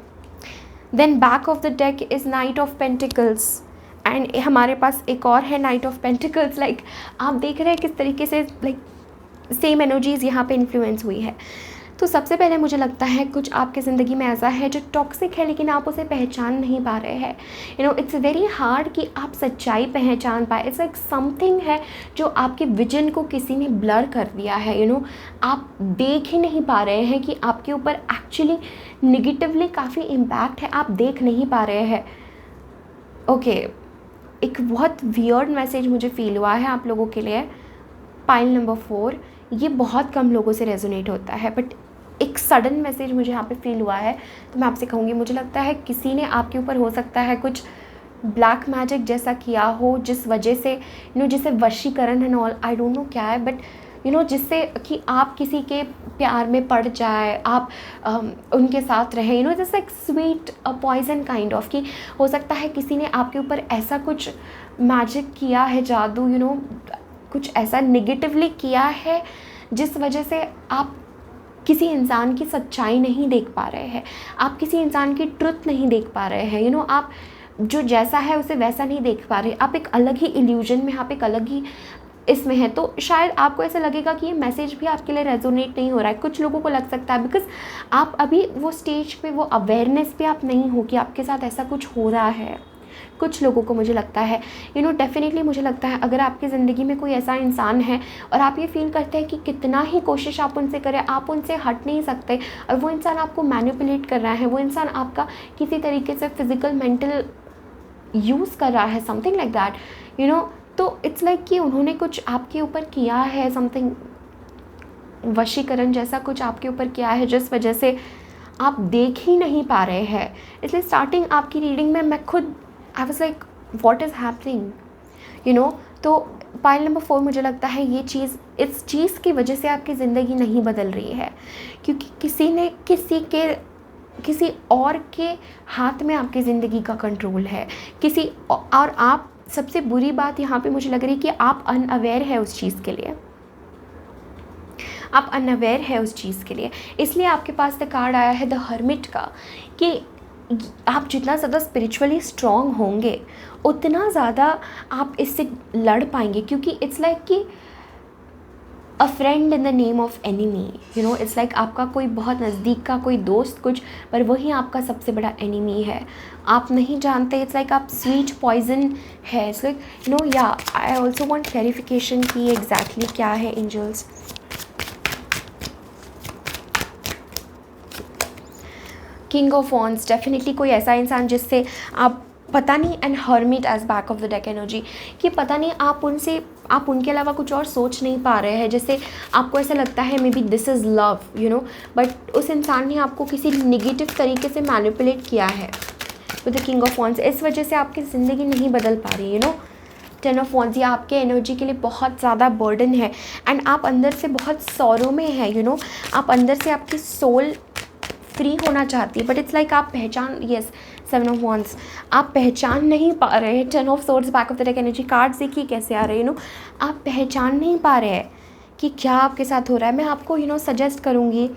Then back of the deck is knight of pentacles and हमारे पास एक और है नाइट ऑफ पेंटिकल्स। लाइक आप देख रहे हैं किस तरीके से लाइक सेम एनर्जीज़ यहाँ पे इन्फ्लुएंस हुई है। तो सबसे पहले मुझे लगता है कुछ आपकी ज़िंदगी में ऐसा है जो टॉक्सिक है लेकिन आप उसे पहचान नहीं पा रहे हैं। You know it's very hard कि आप सच्चाई पहचान पाए। इट्स लाइक समथिंग है जो आपके विजन को किसी ने ब्लर कर दिया है। यू नो आप देख ही नहीं पा रहे हैं कि आपके ऊपर एक्चुअली निगेटिवली काफ़ी इम्पैक्ट है, आप देख नहीं पा रहे हैं। ओके, एक बहुत वियर्ड मैसेज मुझे फील हुआ है आप लोगों के लिए। पाइल नंबर 4, ये बहुत कम लोगों से रेजोनेट होता है बट एक सडन मैसेज मुझे यहाँ पे फील हुआ है, तो मैं आपसे कहूँगी मुझे लगता है किसी ने आपके ऊपर हो सकता है कुछ ब्लैक मैजिक जैसा किया हो, जिस वजह से यू नो जिससे वशीकरण and all, I don't know क्या है, बट यू नो जिससे कि आप किसी के प्यार में पड़ जाए, आप उनके साथ रहे। यू नो जैसे एक स्वीट पॉइजन काइंड ऑफ, कि हो सकता है किसी ने आपके ऊपर ऐसा कुछ मैजिक किया है, जादू, यू नो कुछ ऐसा नेगेटिवली किया है जिस वजह से आप किसी इंसान की सच्चाई नहीं देख पा रहे हैं, आप किसी इंसान की ट्रुथ नहीं देख पा रहे हैं। यू नो आप जो जैसा है उसे वैसा नहीं देख पा रहे, आप एक अलग ही इल्यूजन में, आप एक अलग ही इसमें है। तो शायद आपको ऐसा लगेगा कि ये मैसेज भी आपके लिए रेजोनेट नहीं हो रहा है। कुछ लोगों को लग सकता है बिकॉज आप अभी वो स्टेज पे, वो अवेयरनेस पे आप नहीं हो कि आपके साथ ऐसा कुछ हो रहा है। कुछ लोगों को मुझे लगता है, यू नो डेफिनेटली मुझे लगता है अगर आपकी ज़िंदगी में कोई ऐसा इंसान है और आप ये फील करते हैं कि कितना ही कोशिश आप उनसे करें, आप उनसे हट नहीं सकते, और वो इंसान आपको मैनिपुलेट कर रहा है, वो इंसान आपका किसी तरीके से फिजिकल मेंटल यूज़ कर रहा है, something like that, you know, तो इट्स लाइक कि उन्होंने कुछ आपके ऊपर किया है, समथिंग वशीकरण जैसा कुछ आपके ऊपर किया है जिस वजह से आप देख ही नहीं पा रहे हैं। इसलिए स्टार्टिंग आपकी रीडिंग में मैं खुद आई was like what is happening, you know. तो पाइल नंबर 4 मुझे लगता है ये चीज़, इस चीज़ की वजह से आपकी ज़िंदगी नहीं बदल रही है क्योंकि किसी ने किसी और के हाथ में आपकी ज़िंदगी का कंट्रोल है, किसी और आप, सबसे बुरी बात यहाँ पे मुझे लग रही है कि आप अनअवेयर है उस चीज़ के लिए, आप अनअवेयर है उस चीज़ के लिए। इसलिए आपके पास द कार्ड आया है द हर्मिट का, कि आप जितना ज़्यादा स्पिरिचुअली स्ट्रॉन्ग होंगे उतना ज़्यादा आप इससे लड़ पाएंगे, क्योंकि इट्स लाइक कि अ friend in the name of enemy, you know it's like आपका कोई बहुत नज़दीक का कोई दोस्त कुछ, पर वही आपका सबसे बड़ा एनिमी है, आप नहीं जानते। इट्स लाइक आप स्वीट पॉइजन है। इट्स लाइक यू नो या आई ऑल्सो वांट क्लैरिफिकेशन कि एग्जैक्टली क्या है angels. King of wands, definitely कोई ऐसा इंसान जिससे आप पता नहीं, and hermit as back of the deck energy, कि पता नहीं आप उनके अलावा कुछ और सोच नहीं पा रहे हैं, जैसे आपको ऐसा लगता है may be this is love, you know, but उस इंसान ने आपको किसी नेगेटिव तरीके से मैनिपुलेट किया है with the king of wands. इस वजह से आपकी ज़िंदगी नहीं बदल पा रही, यू नो। 10 ऑफ वॉन्ड्स, ये आपके एनर्जी के लिए बहुत ज़्यादा बर्डन है एंड आप अंदर से बहुत सौरों में है, यू नो, आप अंदर से आपकी सोल फ्री होना चाहती है, बट इट्स लाइक आप पहचान, येस 7 ऑफ वॉन्ड्स, आप पहचान नहीं पा रहे हैं। 10 of swords back of the deck energy, cards देखिए कैसे आ रहे हैं, यू नो, आप पहचान नहीं पा रहे हैं कि क्या आपके साथ हो रहा है। मैं आपको यू नो सजेस्ट करूँगी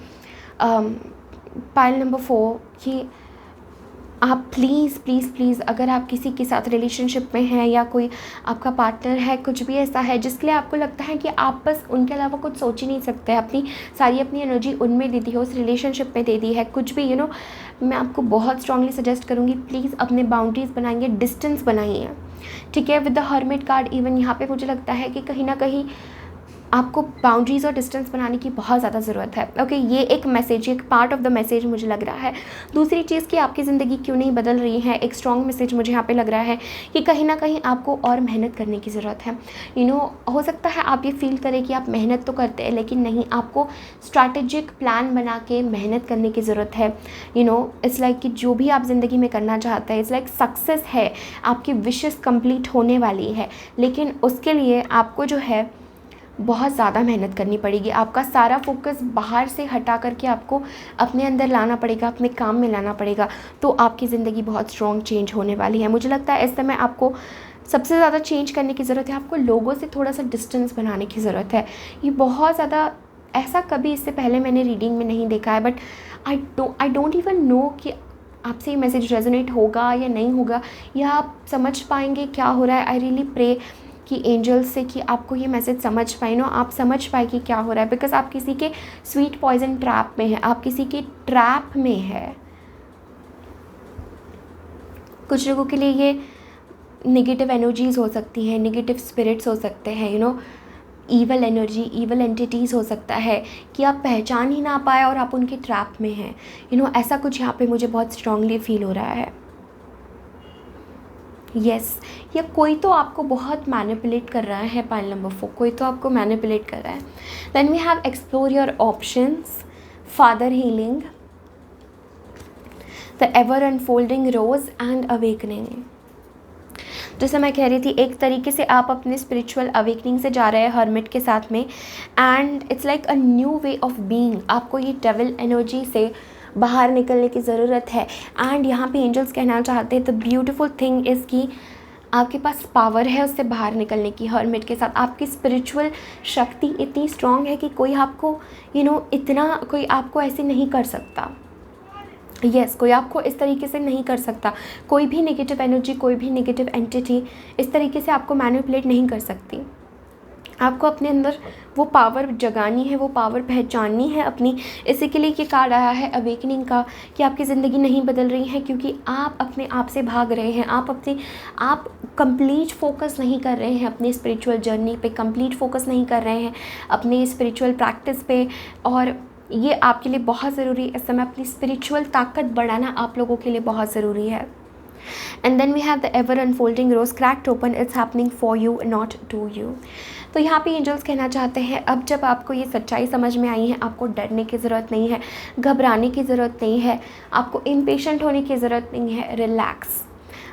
पाइल नंबर 4 कि आप प्लीज़ प्लीज़ प्लीज़, अगर आप किसी के साथ रिलेशनशिप में हैं या कोई आपका पार्टनर है, कुछ भी ऐसा है जिसके लिए आपको लगता है कि आप बस उनके अलावा कुछ सोच ही नहीं सकते, अपनी सारी अपनी एनर्जी उनमें दे दी है, उस रिलेशनशिप में दे दी है, कुछ भी, यू नो, मैं आपको बहुत स्ट्रांगली सजेस्ट करूँगी प्लीज़ अपने बाउंड्रीज़ बनाइए, डिस्टेंस बनाइए, ठीक है। With the hermit card even यहाँ पे मुझे लगता है कि कहीं ना कहीं आपको बाउंड्रीज़ और डिस्टेंस बनाने की बहुत ज़्यादा ज़रूरत है। ओके, ये एक मैसेज, एक पार्ट ऑफ द मैसेज मुझे लग रहा है। दूसरी चीज़ कि आपकी ज़िंदगी क्यों नहीं बदल रही है, एक स्ट्रॉन्ग मैसेज मुझे यहाँ पे लग रहा है कि कहीं ना कहीं आपको और मेहनत करने की ज़रूरत है। यू नो, हो सकता है आप ये फील करें कि आप मेहनत तो करते हैं, लेकिन नहीं, आपको स्ट्रैटेजिक प्लान बना के मेहनत करने की ज़रूरत है। यू नो, इट्स लाइक कि जो भी आप ज़िंदगी में करना चाहते हैं, इट्स लाइक सक्सेस है, आपकी विशेस कंप्लीट होने वाली है, लेकिन उसके लिए आपको जो है बहुत ज़्यादा मेहनत करनी पड़ेगी। आपका सारा फोकस बाहर से हटा करके आपको अपने अंदर लाना पड़ेगा, अपने काम में लाना पड़ेगा, तो आपकी ज़िंदगी बहुत स्ट्रॉन्ग चेंज होने वाली है। मुझे लगता है इस समय आपको सबसे ज़्यादा चेंज करने की ज़रूरत है, आपको लोगों से थोड़ा सा डिस्टेंस बनाने की ज़रूरत है। ये बहुत ज़्यादा, ऐसा कभी इससे पहले मैंने रीडिंग में नहीं देखा है, but I don't even know कि आपसे ये मैसेज रेजोनेट होगा या नहीं होगा, या आप समझ पाएंगे क्या हो रहा है। आई रियली प्रे कि एंजल्स से कि आपको ये मैसेज समझ पाए ना, आप समझ पाए कि क्या हो रहा है, बिकॉज आप किसी के स्वीट पॉइजन ट्रैप में है, आप किसी के ट्रैप में है। कुछ लोगों के लिए ये नेगेटिव एनर्जीज़ हो सकती हैं, नेगेटिव स्पिरिट्स हो सकते हैं, you know, evil energy, evil entities हो सकता है कि आप पहचान ही ना पाए और आप उनके ट्रैप में हैं, यू नो, ऐसा कुछ यहाँ पे मुझे बहुत स्ट्रांगली फील हो रहा है। यस, या कोई तो आपको बहुत मैनिपुलेट कर रहा है। पाइल नंबर 4, कोई तो आपको मैनिपुलेट कर रहा है। Then we have explore your options, father healing, the ever unfolding rose and awakening. जैसे मैं कह रही थी, एक तरीके से आप अपने स्पिरिचुअल अवेकनिंग से जा रहे हैं हर्मिट के साथ में, and it's like a new way of being. आपको ये डेविल एनर्जी से बाहर निकलने की ज़रूरत है। एंड यहाँ पे एंजल्स कहना चाहते हैं द ब्यूटीफुल थिंग इज़ कि आपके पास पावर है उससे बाहर निकलने की। हर्मिट के साथ आपकी स्पिरिचुअल शक्ति इतनी स्ट्रॉन्ग है कि कोई आपको इतना कोई आपको ऐसे नहीं कर सकता। यस, कोई आपको इस तरीके से नहीं कर सकता। कोई भी नेगेटिव एनर्जी, कोई भी नेगेटिव एंटिटी इस तरीके से आपको मैनिपुलेट नहीं कर सकती। आपको अपने अंदर वो पावर जगानी है, वो पावर पहचाननी है अपनी। इसी के लिए ये कार्ड आया है अवेकनिंग का, कि आपकी ज़िंदगी नहीं बदल रही है क्योंकि आप अपने आप से भाग रहे हैं। आप कंप्लीट फोकस नहीं कर रहे हैं अपनी स्पिरिचुअल जर्नी पे, कंप्लीट फोकस नहीं कर रहे हैं अपनी स्पिरिचुअल प्रैक्टिस पे। और ये आपके लिए बहुत ज़रूरी है इस समय। अपनी स्पिरिचुअल ताकत बढ़ाना आप लोगों के लिए बहुत ज़रूरी है। And then we have the ever unfolding rose cracked open, it's happening for you not to you. तो यहाँ पे एंजल्स कहना चाहते हैं, अब जब आपको ये सच्चाई समझ में आई है, आपको डरने की ज़रूरत नहीं है, घबराने की ज़रूरत नहीं है, आपको इम्पेशेंट होने की ज़रूरत नहीं है। रिलैक्स,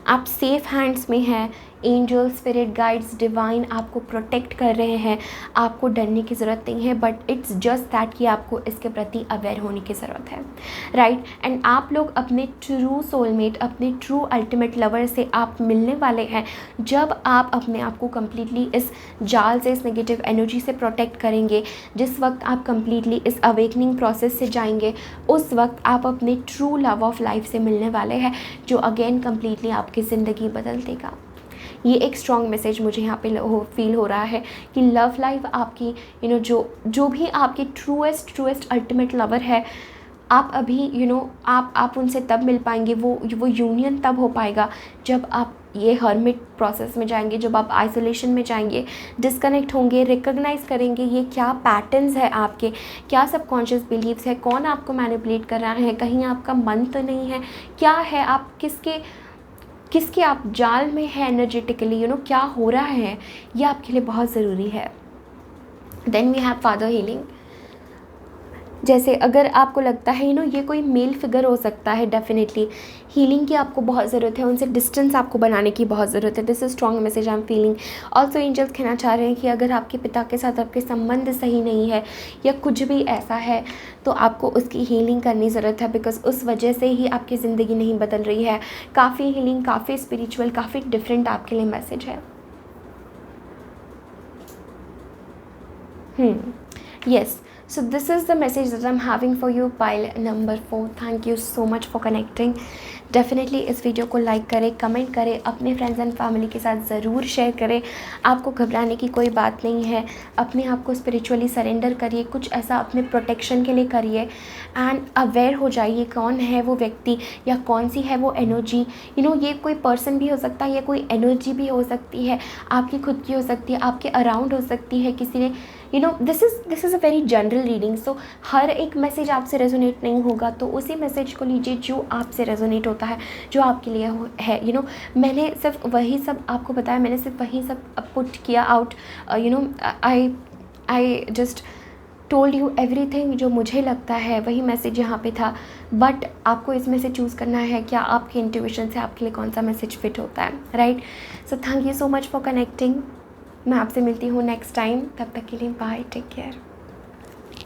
आप सेफ हैंड्स में हैं। एंजल, स्पिरिट गाइड्स, डिवाइन आपको प्रोटेक्ट कर रहे हैं। आपको डरने की ज़रूरत नहीं है, बट इट्स जस्ट दैट कि आपको इसके प्रति अवेयर होने की ज़रूरत है, राइट। एंड आप लोग अपने ट्रू सोलमेट, अपने ट्रू अल्टीमेट लवर से आप मिलने वाले हैं जब आप अपने आप को कम्प्लीटली इस जाल से, इस नेगेटिव एनर्जी से प्रोटेक्ट करेंगे। जिस वक्त आप कम्प्लीटली इस अवेकनिंग प्रोसेस से जाएंगे, उस वक्त आप अपने ट्रू लव ऑफ लाइफ से मिलने वाले हैं, जो अगेन कम्प्लीटली आपकी ज़िंदगी बदल देगा। ये एक स्ट्रॉन्ग मैसेज मुझे यहाँ पे फील हो रहा है कि लव लाइफ आपकी, जो भी आपके ट्रूएस्ट अल्टीमेट लवर है, आप अभी आप उनसे तब मिल पाएंगे, वो यूनियन तब हो पाएगा जब आप ये हर्मिट प्रोसेस में जाएंगे, जब आप आइसोलेशन में जाएंगे, डिस्कनेक्ट होंगे, रिकॉग्नाइज करेंगे ये क्या पैटर्न्स है आपके, क्या सबकॉन्शियस बिलीव्स है, कौन आपको मैनिपुलेट कर रहा है, कहीं आपका मन तो नहीं है, क्या है, आप किसके आप जाल में है एनर्जेटिकली, क्या हो रहा है, ये आपके लिए बहुत ज़रूरी है। Then we have father healing. जैसे अगर आपको लगता है ये कोई मेल फिगर हो सकता है, डेफिनेटली हीलिंग की आपको बहुत ज़रूरत है, उनसे डिस्टेंस आपको बनाने की बहुत ज़रूरत है। This is strong message I am feeling. Also angels कहना चाह रहे हैं कि अगर आपके पिता के साथ आपके संबंध सही नहीं है या कुछ भी ऐसा है, तो आपको उसकी हीलिंग करनी ज़रूरत है, बिकॉज उस वजह से ही आपकी ज़िंदगी नहीं बदल रही है। काफ़ी हीलिंग, काफ़ी स्पिरिचुअल, काफ़ी डिफरेंट आपके लिए मैसेज है। Yes, so this is the message that I'm having for you, pile number 4. Thank you so much for connecting. Definitely इस वीडियो को लाइक करें, कमेंट करें, अपने फ्रेंड्स एंड फैमिली के साथ ज़रूर शेयर करें। आपको घबराने की कोई बात नहीं है, अपने आप को स्पिरिचुअली सरेंडर करिए, कुछ ऐसा अपने प्रोटेक्शन के लिए करिए एंड अवेयर हो जाइए कौन है वो व्यक्ति या कौन सी है वो एनर्जी। ये कोई पर्सन भी हो सकता है, या कोई एनर्जी भी हो सकती है, आपकी खुद की हो सकती है, आपके अराउंड हो सकती है, किसी ने this is a very general reading. So हर एक मैसेज आपसे रेजोनेट नहीं होगा, तो उसी मैसेज को लीजिए जो आपसे रेजोनेट होता है, जो आपके लिए है। मैंने सिर्फ वही सब आपको बताया, मैंने सिर्फ वही सब पुट किया out. I just told you everything जो मुझे लगता है, वही मैसेज यहाँ पे था। बट आपको इसमें से चूज़ करना है क्या आपके इंट्यूशन से आपके लिए कौन सा मैसेज फिट होता है, right. So thank you so much for connecting. मैं आपसे मिलती हूँ नेक्स्ट टाइम, तब तक के लिए बाय, टेक केयर।